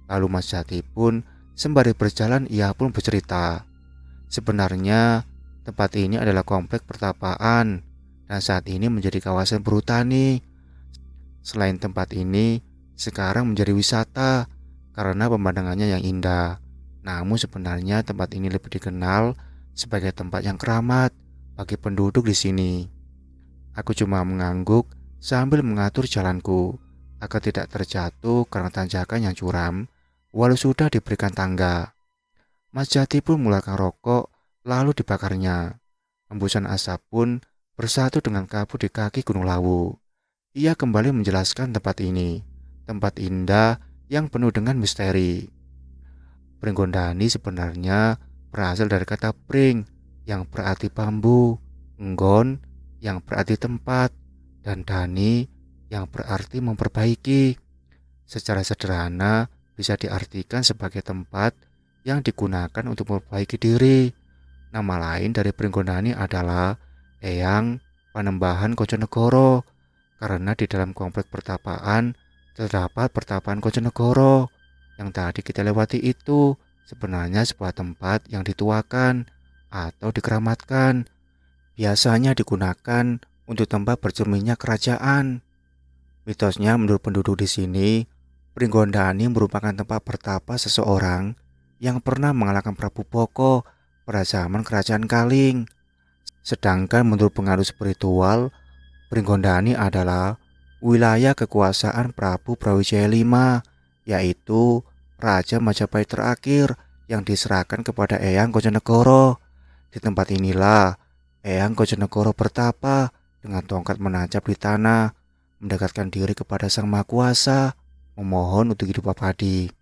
Lalu Mas Jati pun sembari berjalan ia pun bercerita. Sebenarnya tempat ini adalah komplek pertapaan dan saat ini menjadi kawasan berhutani. Selain tempat ini, sekarang menjadi wisata karena pemandangannya yang indah. Namun sebenarnya tempat ini lebih dikenal sebagai tempat yang keramat bagi penduduk di sini. Aku cuma mengangguk sambil mengatur jalanku agar tidak terjatuh karena tanjakan yang curam, walau sudah diberikan tangga. Mas Jati pun mengeluarkan rokok lalu dibakarnya. Hembusan asap pun bersatu dengan kabut di kaki Gunung Lawu. Ia kembali menjelaskan tempat ini, tempat indah yang penuh dengan misteri. Pringgondani sebenarnya berasal dari kata pring yang berarti bambu, nggon yang berarti tempat, dan dani yang berarti memperbaiki. Secara sederhana bisa diartikan sebagai tempat yang digunakan untuk memperbaiki diri. Nama lain dari Pringgondani adalah Eyang Panembahan Konconegoro, karena di dalam komplek pertapaan terdapat pertapaan Konconegoro. Yang tadi kita lewati itu sebenarnya sebuah tempat yang dituakan atau dikeramatkan. Biasanya digunakan untuk tempat bercerminnya kerajaan. Mitosnya menurut penduduk di sini, Pringgondani merupakan tempat bertapa seseorang yang pernah mengalahkan Prabu Boko pada zaman kerajaan Kaling. Sedangkan menurut pengaruh spiritual, Pringgondani adalah wilayah kekuasaan Prabu Brawijaya V, yaitu Raja Majapahit terakhir yang diserahkan kepada Eyang Kojonegoro. Di tempat inilah Eyang Kojonegoro bertapa dengan tongkat menancap di tanah, mendekatkan diri kepada Sang Maha Kuasa, memohon untuk hidup abadi.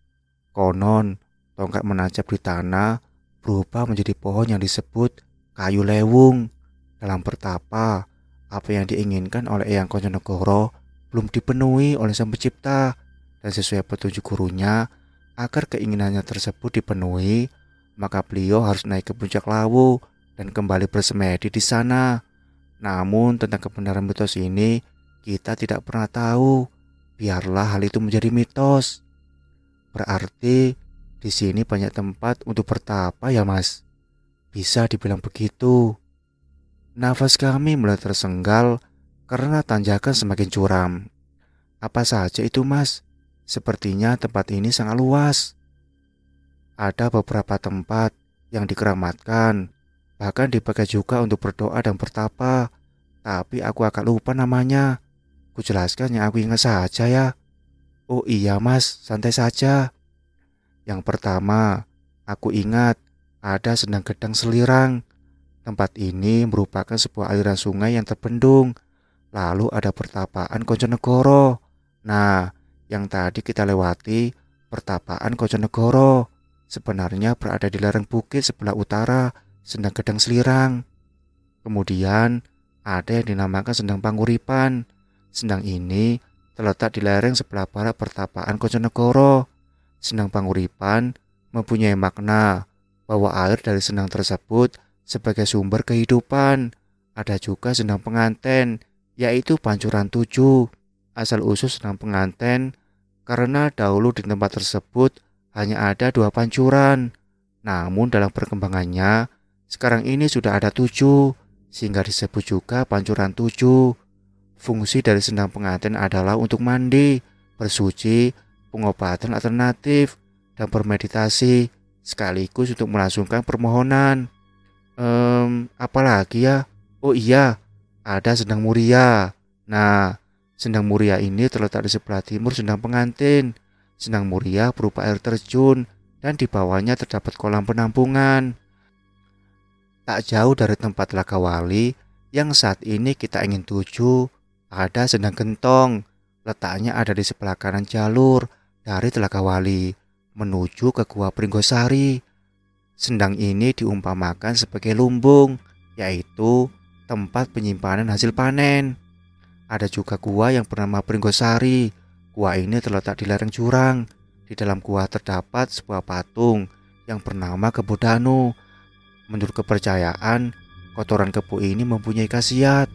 Konon, tongkat menancap di tanah berubah menjadi pohon yang disebut kayu lewung. Dalam bertapa, apa yang diinginkan oleh Eyang Kojonegoro belum dipenuhi oleh Sang Pencipta, dan sesuai petunjuk gurunya, agar keinginannya tersebut dipenuhi, maka beliau harus naik ke puncak Lawu dan kembali bersemedi di sana. Namun tentang kebenaran mitos ini kita tidak pernah tahu. Biarlah hal itu menjadi mitos. Berarti di sini banyak tempat untuk bertapa ya Mas? Bisa dibilang begitu. Nafas kami mulai tersenggal karena tanjakan semakin curam. Apa saja itu Mas? Sepertinya tempat ini sangat luas. Ada beberapa tempat yang dikeramatkan, bahkan dipakai juga untuk berdoa dan bertapa. Tapi aku agak lupa namanya. Kujelaskan yang aku ingat saja ya. Oh iya Mas, santai saja. Yang pertama, aku ingat ada Sendang Gedang Selirang. Tempat ini merupakan sebuah aliran sungai yang terbendung. Lalu ada pertapaan Kojonegoro. Nah, yang tadi kita lewati, pertapaan Kojonegoro, sebenarnya berada di lereng bukit sebelah utara Sendang Gedang Selirang. Kemudian, ada yang dinamakan Sendang Panguripan. Sendang ini terletak di lereng sebelah barat pertapaan Kojonegoro. Sendang Panguripan mempunyai makna bahwa air dari sendang tersebut sebagai sumber kehidupan. Ada juga Sendang Penganten, yaitu Pancuran 7. Asal-usul Sendang Penganten karena dahulu di tempat tersebut hanya ada 2 pancuran. Namun dalam perkembangannya, sekarang ini sudah ada 7, sehingga disebut juga Pancuran 7. Fungsi dari Sendang Penganten adalah untuk mandi, bersuci, pengobatan alternatif, dan bermeditasi, sekaligus untuk melangsungkan permohonan. Apalagi ya? Oh iya, ada Sendang Muria. Nah, Sendang Muria ini terletak di sebelah timur Sendang Penganten. Sendang Muria berupa air terjun dan di bawahnya terdapat kolam penampungan. Tak jauh dari tempat Telaga Wali yang saat ini kita ingin tuju, ada Sendang Gentong. Letaknya ada di sebelah kanan jalur dari Telaga Wali menuju ke Gua Pringgosari. Sendang ini diumpamakan sebagai lumbung, yaitu tempat penyimpanan hasil panen. Ada juga gua yang bernama Pringgosari. Gua ini terletak di lereng jurang. Di dalam gua terdapat sebuah patung yang bernama Kebo Danu. Menurut kepercayaan, kotoran kebo ini mempunyai khasiat,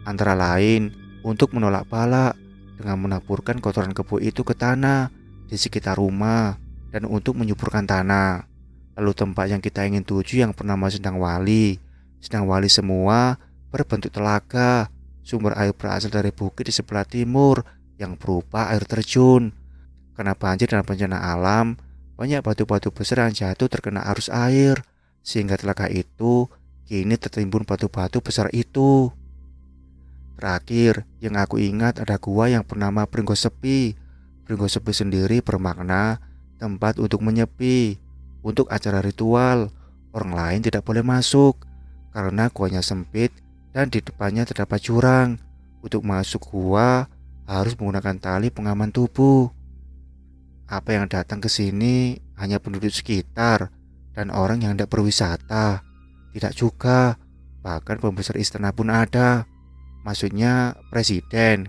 antara lain untuk menolak bala dengan menaburkan kotoran kebo itu ke tanah di sekitar rumah dan untuk menyuburkan tanah. Lalu tempat yang kita ingin tuju yang bernama Sendang Wali. Sendang Wali semua berbentuk telaga. Sumber air berasal dari bukit di sebelah timur yang berupa air terjun. Karena banjir dan bencana alam, banyak batu-batu besar yang jatuh terkena arus air, sehingga telaga itu kini tertimbun batu-batu besar itu. Terakhir, yang aku ingat ada gua yang bernama Pringgosepi. Pringgosepi sendiri bermakna tempat untuk menyepi. Untuk acara ritual, orang lain tidak boleh masuk karena guanya sempit dan di depannya terdapat jurang. Untuk masuk gua harus menggunakan tali pengaman tubuh. Apa yang datang ke sini hanya penduduk sekitar dan orang yang tidak berwisata. Tidak juga, bahkan pembesar istana pun ada. Maksudnya presiden.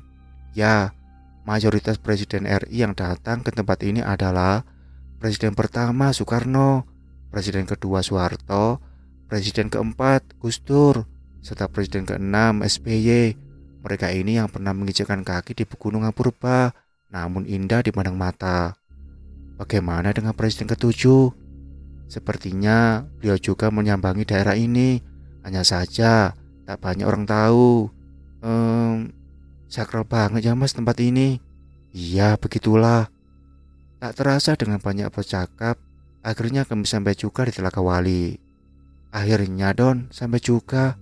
Ya, mayoritas presiden RI yang datang ke tempat ini adalah Presiden pertama Soekarno, Presiden kedua Soeharto, Presiden keempat Gus Dur, serta Presiden keenam SBY. Mereka ini yang pernah menginjakkan kaki di Pegunungan Purba, namun indah dipandang mata. Bagaimana dengan Presiden ketujuh? Sepertinya beliau juga menyambangi daerah ini, hanya saja tak banyak orang tahu. Sakral banget ya Mas tempat ini. Iya, begitulah. Tak terasa dengan banyak bercakap, akhirnya kami sampai juga di Telaga Wali. Akhirnya Don, sampai juga.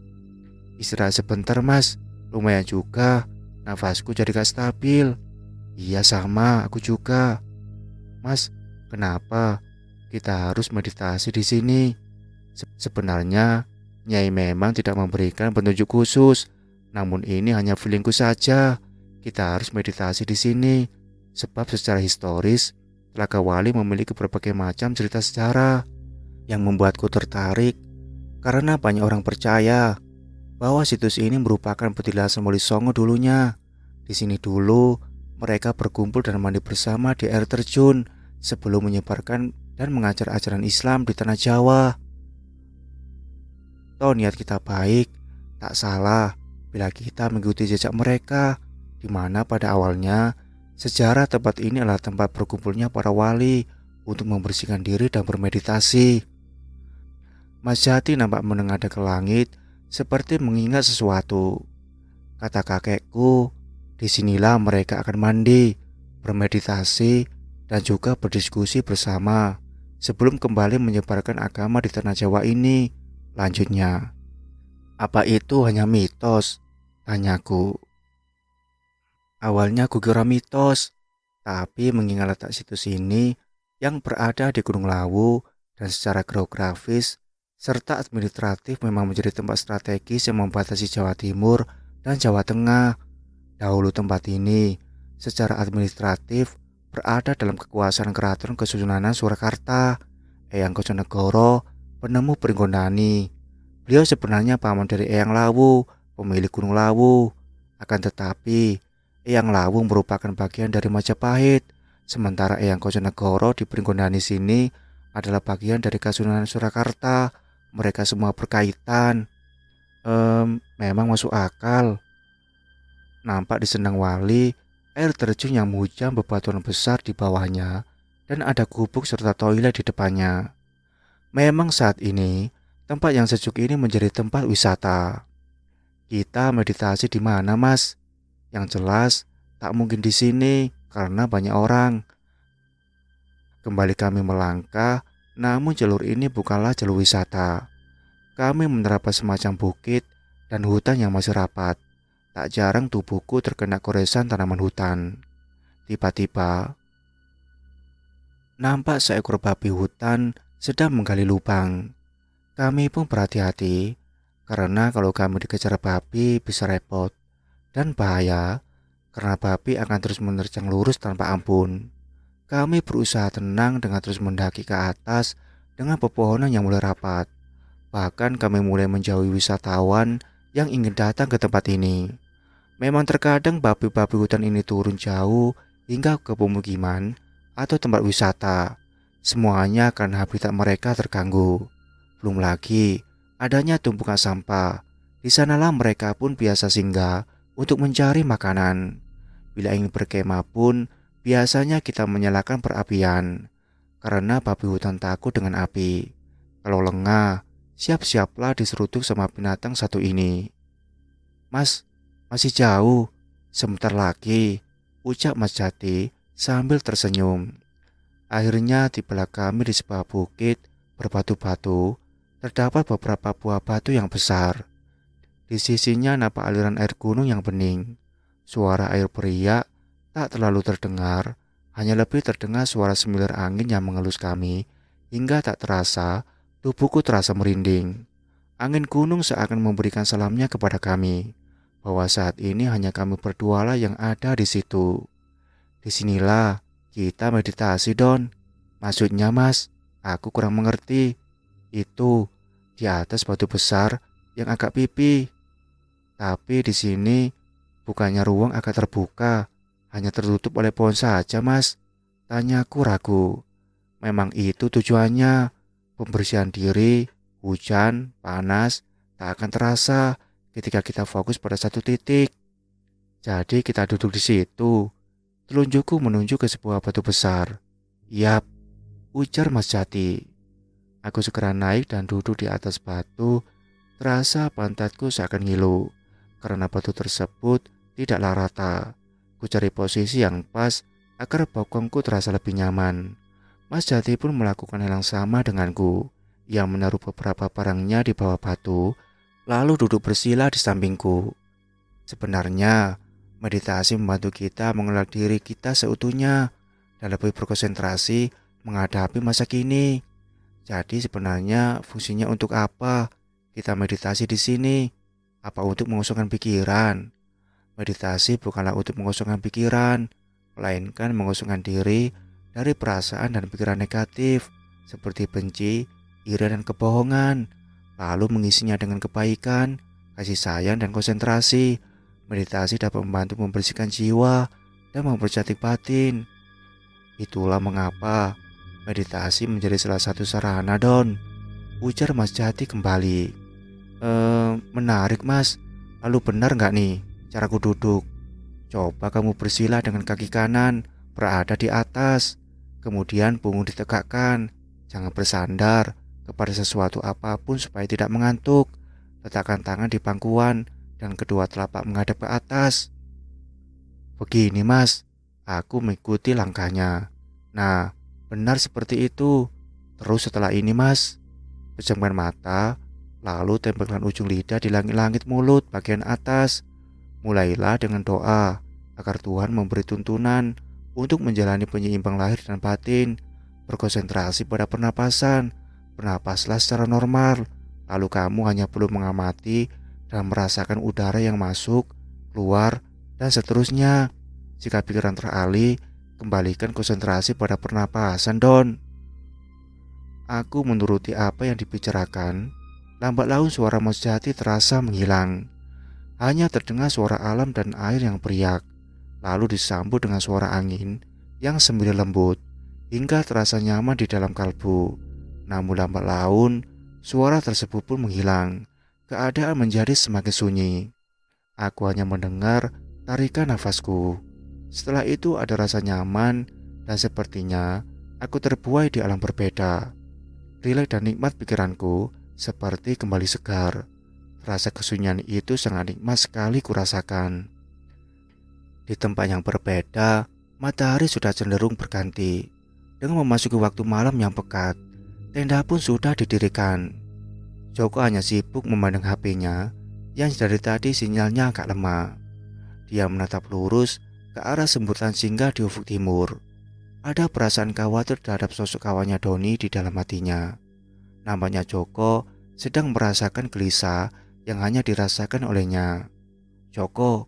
Istirahat sebentar Mas, Lumayan juga, nafasku jadi gak stabil. Iya sama, aku juga. Mas, kenapa kita harus meditasi di sini? Sebenarnya, Nyai memang tidak memberikan petunjuk khusus, namun ini hanya feelingku saja. Kita harus meditasi di sini, sebab secara historis, Telaga Wali memiliki berbagai macam cerita sejarah yang membuatku tertarik karena banyak orang percaya bahwa situs ini merupakan petilasan Wali Songo dulunya. Di sini dulu mereka berkumpul dan mandi bersama di air terjun sebelum menyebarkan dan mengajar ajaran Islam di tanah Jawa. Toh niat kita baik, tak salah bila kita mengikuti jejak mereka, di mana pada awalnya sejarah tempat ini adalah tempat berkumpulnya para wali untuk membersihkan diri dan bermeditasi. Mas Jati nampak menengadah ke langit seperti mengingat sesuatu. Kata kakekku, disinilah mereka akan mandi, bermeditasi, dan juga berdiskusi bersama sebelum kembali menyebarkan agama di tanah Jawa ini. Lanjutnya, apa itu hanya mitos? Tanyaku. Awalnya kukira mitos, tapi mengingat letak situs ini yang berada di Gunung Lawu dan secara geografis serta administratif memang menjadi tempat strategis yang membatasi Jawa Timur dan Jawa Tengah. Dahulu tempat ini secara administratif berada dalam kekuasaan Keraton Kesunanan Surakarta, Eyang Koconegoro, penemu Pringgondani. Beliau sebenarnya paman dari Eyang Lawu, pemilik Gunung Lawu. Akan tetapi, Eyang Lawu merupakan bagian dari Majapahit, sementara Eyang Koconegoro di Pringgondani sini adalah bagian dari Kasunanan Surakarta. Mereka semua berkaitan. Memang masuk akal. Nampak di Sendang Wali, air terjun yang menghujam bebatuan besar di bawahnya, dan ada gubuk serta toilet di depannya. Memang saat ini, tempat yang sejuk ini menjadi tempat wisata. Kita meditasi di mana, Mas? Yang jelas, tak mungkin di sini karena banyak orang. Kembali kami melangkah, namun jalur ini bukanlah jalur wisata. Kami menerapkan semacam bukit dan hutan yang masih rapat. Tak jarang tubuhku terkena goresan tanaman hutan. Tiba-tiba, nampak seekor babi hutan sedang menggali lubang. Kami pun berhati-hati, karena kalau kami dikejar babi bisa repot dan bahaya, karena babi akan terus menerjang lurus tanpa ampun. Kami berusaha tenang dengan terus mendaki ke atas dengan pepohonan yang mulai rapat. Bahkan kami mulai menjauhi wisatawan yang ingin datang ke tempat ini. Memang terkadang babi-babi hutan ini turun jauh hingga ke pemukiman atau tempat wisata. Semuanya karena habitat mereka terganggu. Belum lagi adanya tumpukan sampah. Di sanalah mereka pun biasa singgah untuk mencari makanan. Bila ingin berkemah pun biasanya kita menyalakan perapian, karena babi hutan takut dengan api. Kalau lengah, siap-siaplah diseruduk sama binatang satu ini. Mas, masih jauh. Sebentar lagi, ucap Mas Jati sambil tersenyum. Akhirnya tibalah kami di sebuah bukit berbatu-batu. Terdapat beberapa buah batu yang besar. Di sisinya nampak aliran air gunung yang bening. Suara air beriak tak terlalu terdengar, hanya lebih terdengar suara semilir angin yang mengelus kami, hingga tak terasa tubuhku terasa merinding. Angin gunung seakan memberikan salamnya kepada kami, bahwa saat ini hanya kami berdualah yang ada di situ. Disinilah kita meditasi, Don. Maksudnya, Mas, aku kurang mengerti. Itu di atas batu besar yang agak pipi. Tapi di sini bukannya ruang agak terbuka, hanya tertutup oleh pohon saja, Mas. Tanyaku ragu. Memang itu tujuannya, pembersihan diri, hujan, panas, tak akan terasa ketika kita fokus pada satu titik. Jadi kita duduk di situ. Telunjukku menunjuk ke sebuah batu besar. Yap, ujar Mas Jati. Aku segera naik dan duduk di atas batu. Terasa pantatku seakan ngilu, karena batu tersebut tidaklah rata. Ku cari posisi yang pas agar bokongku terasa lebih nyaman. Mas Jati pun melakukan hal yang sama denganku. Ia menaruh beberapa barangnya di bawah batu, lalu duduk bersila di sampingku. Sebenarnya, meditasi membantu kita mengenal diri kita seutuhnya dan lebih berkonsentrasi menghadapi masa kini. Jadi sebenarnya fungsinya untuk apa kita meditasi di sini? Apa untuk mengosongkan pikiran? Meditasi bukanlah untuk mengosongkan pikiran, melainkan mengosongkan diri dari perasaan dan pikiran negatif seperti benci, iri dan kebohongan, lalu mengisinya dengan kebaikan, kasih sayang dan konsentrasi. Meditasi dapat membantu membersihkan jiwa dan mempercantik batin. Itulah mengapa meditasi menjadi salah satu sarana, Don. Ujar Mas Jati kembali. Menarik Mas. Lalu benar nggak nih caraku duduk? Coba kamu bersila dengan kaki kanan berada di atas. Kemudian punggung ditegakkan. Jangan bersandar kepada sesuatu apapun supaya tidak mengantuk. Letakkan tangan di pangkuan dan kedua telapak menghadap ke atas. Begini Mas, aku mengikuti langkahnya. Nah, benar seperti itu. Terus setelah ini Mas, pejamkan mata, lalu tempelkan ujung lidah di langit-langit mulut bagian atas. Mulailah dengan doa agar Tuhan memberi tuntunan untuk menjalani penyeimbang lahir dan batin. Berkonsentrasi pada pernapasan. Bernapaslah secara normal. Lalu kamu hanya perlu mengamati dan merasakan udara yang masuk, keluar, dan seterusnya. Jika pikiran teralih, kembalikan konsentrasi pada pernapasan, Don. Aku menuruti apa yang dibicarakan. Lambat laun suara Mas Jati terasa menghilang. Hanya terdengar suara alam dan air yang beriak, lalu disambut dengan suara angin yang sembunyi lembut, hingga terasa nyaman di dalam kalbu. Namun lambat laun, suara tersebut pun menghilang. Keadaan menjadi semakin sunyi. Aku hanya mendengar tarikan nafasku. Setelah itu ada rasa nyaman dan sepertinya aku terbuai di alam berbeda. Rileks dan nikmat pikiranku seperti kembali segar. Rasa kesunyian itu sangat nikmat sekali kurasakan. Di tempat yang berbeda, matahari sudah cenderung berganti. Dengan memasuki waktu malam yang pekat, tenda pun sudah didirikan. Joko hanya sibuk memandang HP-nya yang dari tadi sinyalnya agak lemah. Dia menatap lurus ke arah sembutan singgah di ufuk timur. Ada perasaan khawatir terhadap sosok kawannya Doni di dalam hatinya. Nampaknya Joko sedang merasakan gelisah yang hanya dirasakan olehnya. Joko,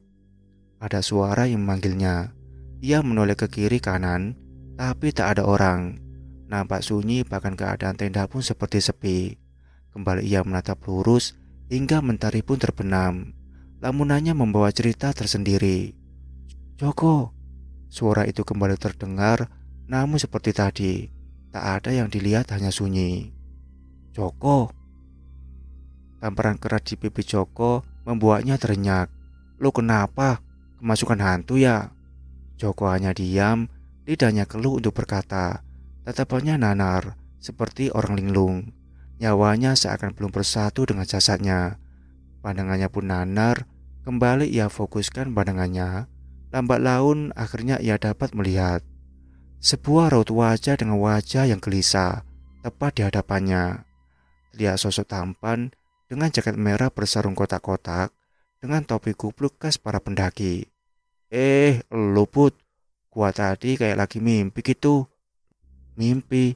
ada suara yang memanggilnya. Ia menoleh ke kiri kanan, tapi tak ada orang. Nampak sunyi, bahkan keadaan tenda pun seperti sepi. Kembali ia menatap lurus hingga mentari pun terbenam. Lamunannya membawa cerita tersendiri. Joko, suara itu kembali terdengar, namun seperti tadi, tak ada yang dilihat, hanya sunyi. Joko. Tamparan keras di pipi Joko membuatnya terenyak. Lo kenapa? Kemasukan hantu ya? Joko hanya diam, lidahnya keluh untuk berkata. Tatapannya nanar, seperti orang linglung. Nyawanya seakan belum bersatu dengan jasadnya. Pandangannya pun nanar. Kembali ia fokuskan pandangannya. Lambat laun akhirnya ia dapat melihat sebuah raut wajah dengan wajah yang gelisah tepat di hadapannya. Lihat sosok tampan dengan jaket merah bersarung kotak-kotak dengan topi kupluk khas para pendaki. Lu Put, gua tadi kayak lagi mimpi gitu. Mimpi?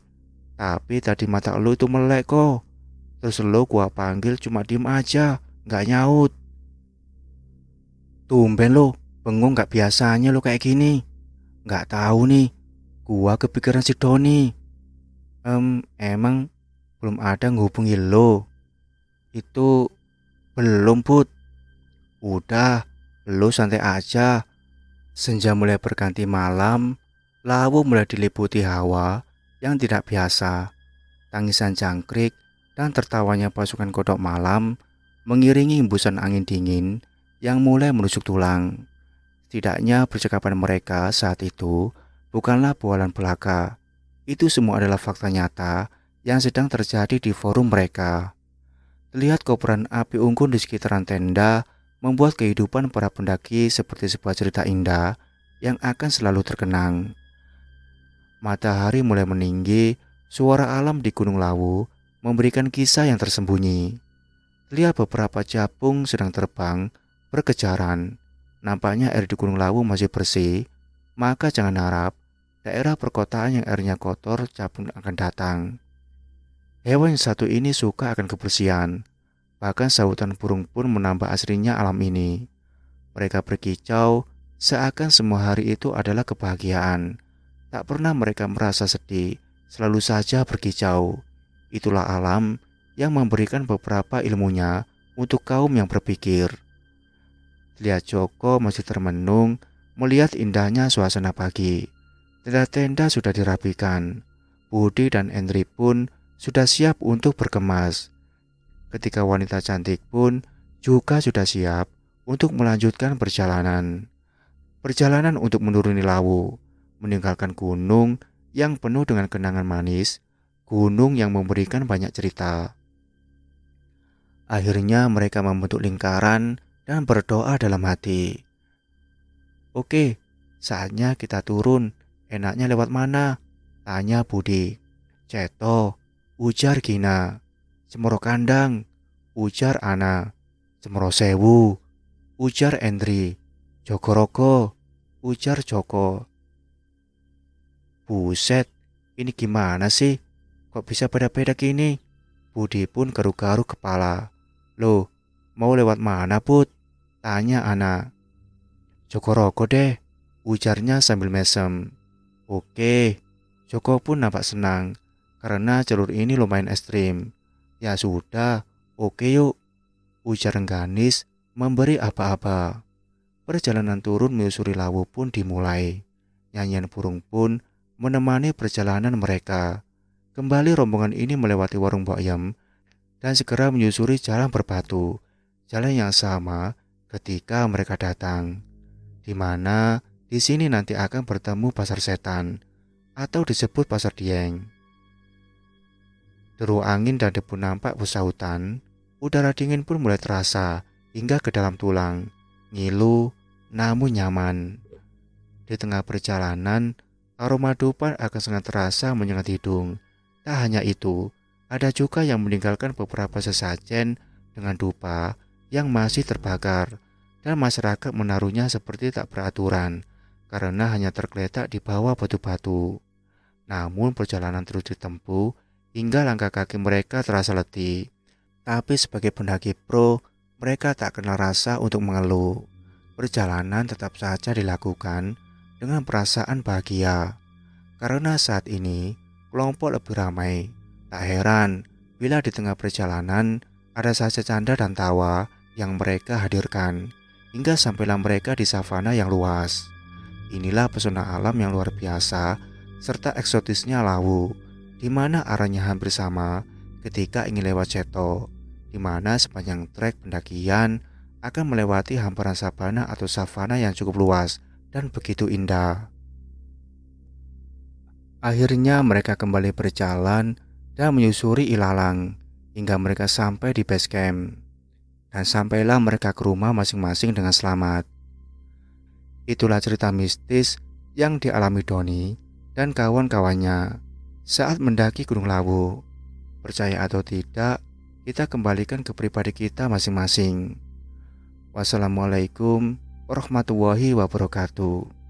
Tapi tadi mata lu itu melek kok. Terus lu gua panggil cuma diem aja, gak nyaut. Tumben lu, bengong gak biasanya lu kayak gini. Gak tahu nih, gua kepikiran si Doni. Emang belum ada ngehubungi lo? Itu belum Put. Udah, lu santai aja. Senja mulai berganti malam, lawu mulai diliputi hawa yang tidak biasa. Tangisan jangkrik dan tertawanya pasukan kodok malam mengiringi hembusan angin dingin yang mulai menusuk tulang. Setidaknya percakapan mereka saat itu bukanlah bualan belaka. Itu semua adalah fakta nyata yang sedang terjadi di forum mereka. Terlihat kobaran api unggun di sekitaran tenda membuat kehidupan para pendaki seperti sebuah cerita indah yang akan selalu terkenang. Matahari mulai meninggi, suara alam di Gunung Lawu memberikan kisah yang tersembunyi. Lihat beberapa capung sedang terbang berkejaran. Nampaknya air di Gunung Lawu masih bersih, maka jangan harap daerah perkotaan yang airnya kotor capung akan datang. Hewan yang satu ini suka akan kebersihan. Bahkan sahutan burung pun menambah asrinya alam ini. Mereka berkicau seakan semua hari itu adalah kebahagiaan. Tak pernah mereka merasa sedih, selalu saja berkicau. Itulah alam yang memberikan beberapa ilmunya untuk kaum yang berpikir. Lihat Joko masih termenung melihat indahnya suasana pagi. Tenda-tenda sudah dirapikan. Budi dan Henry pun sudah siap untuk berkemas. Ketika wanita cantik pun juga sudah siap untuk melanjutkan perjalanan. Perjalanan untuk menuruni Lawu, meninggalkan gunung yang penuh dengan kenangan manis, gunung yang memberikan banyak cerita. Akhirnya mereka membentuk lingkaran dan berdoa dalam hati. Oke, saatnya kita turun. Enaknya lewat mana? Tanya Budi. Ceto, ujar Gina. Cemoro Kandang, ujar Ana. Cemoro Sewu, ujar Endri. Jogorogo, ujar Joko. Buset, ini gimana sih? Kok bisa beda-beda gini? Budi pun garuk-garuk kepala. Loh, mau lewat mana, Put? Tanya Ana. Jogorogo deh, ujarnya sambil mesem. Oke, Joko pun nampak senang karena jalur ini lumayan ekstrim. Ya sudah, oke yuk, ujar Rengganis memberi aba-aba. Perjalanan turun menyusuri Lawu pun dimulai. Nyanyian burung pun menemani perjalanan mereka. Kembali rombongan ini melewati warung Boyem dan segera menyusuri jalan berbatu. Jalan yang sama ketika mereka datang. Di mana di sini nanti akan bertemu pasar setan atau disebut pasar Dieng. Deru angin dan debu nampak bersahutan. Udara dingin pun mulai terasa hingga ke dalam tulang. Ngilu namun nyaman. Di tengah perjalanan, aroma dupa akan sangat terasa menyengat hidung. Tak hanya itu, ada juga yang meninggalkan beberapa sesajen dengan dupa yang masih terbakar, dan masyarakat menaruhnya seperti tak beraturan karena hanya tergeletak di bawah batu-batu. Namun perjalanan terus ditempuh hingga langkah kaki mereka terasa letih. Tapi sebagai pendaki pro, mereka tak kenal rasa untuk mengeluh. Perjalanan tetap saja dilakukan dengan perasaan bahagia. Karena saat ini kelompok lebih ramai. Tak heran bila di tengah perjalanan ada saja canda dan tawa yang mereka hadirkan. Hingga sampailah mereka di savana yang luas. Inilah pesona alam yang luar biasa serta eksotisnya Lawu, di mana arahnya hampir sama ketika ingin lewat Ceto, di mana sepanjang trek pendakian akan melewati hamparan sabana atau savana yang cukup luas dan begitu indah. Akhirnya mereka kembali berjalan dan menyusuri ilalang hingga mereka sampai di base camp. Dan sampailah mereka ke rumah masing-masing dengan selamat. Itulah cerita mistis yang dialami Doni dan kawan-kawannya saat mendaki Gunung Lawu. Percaya atau tidak, kita kembalikan ke pribadi kita masing-masing. Wassalamualaikum warahmatullahi wabarakatuh.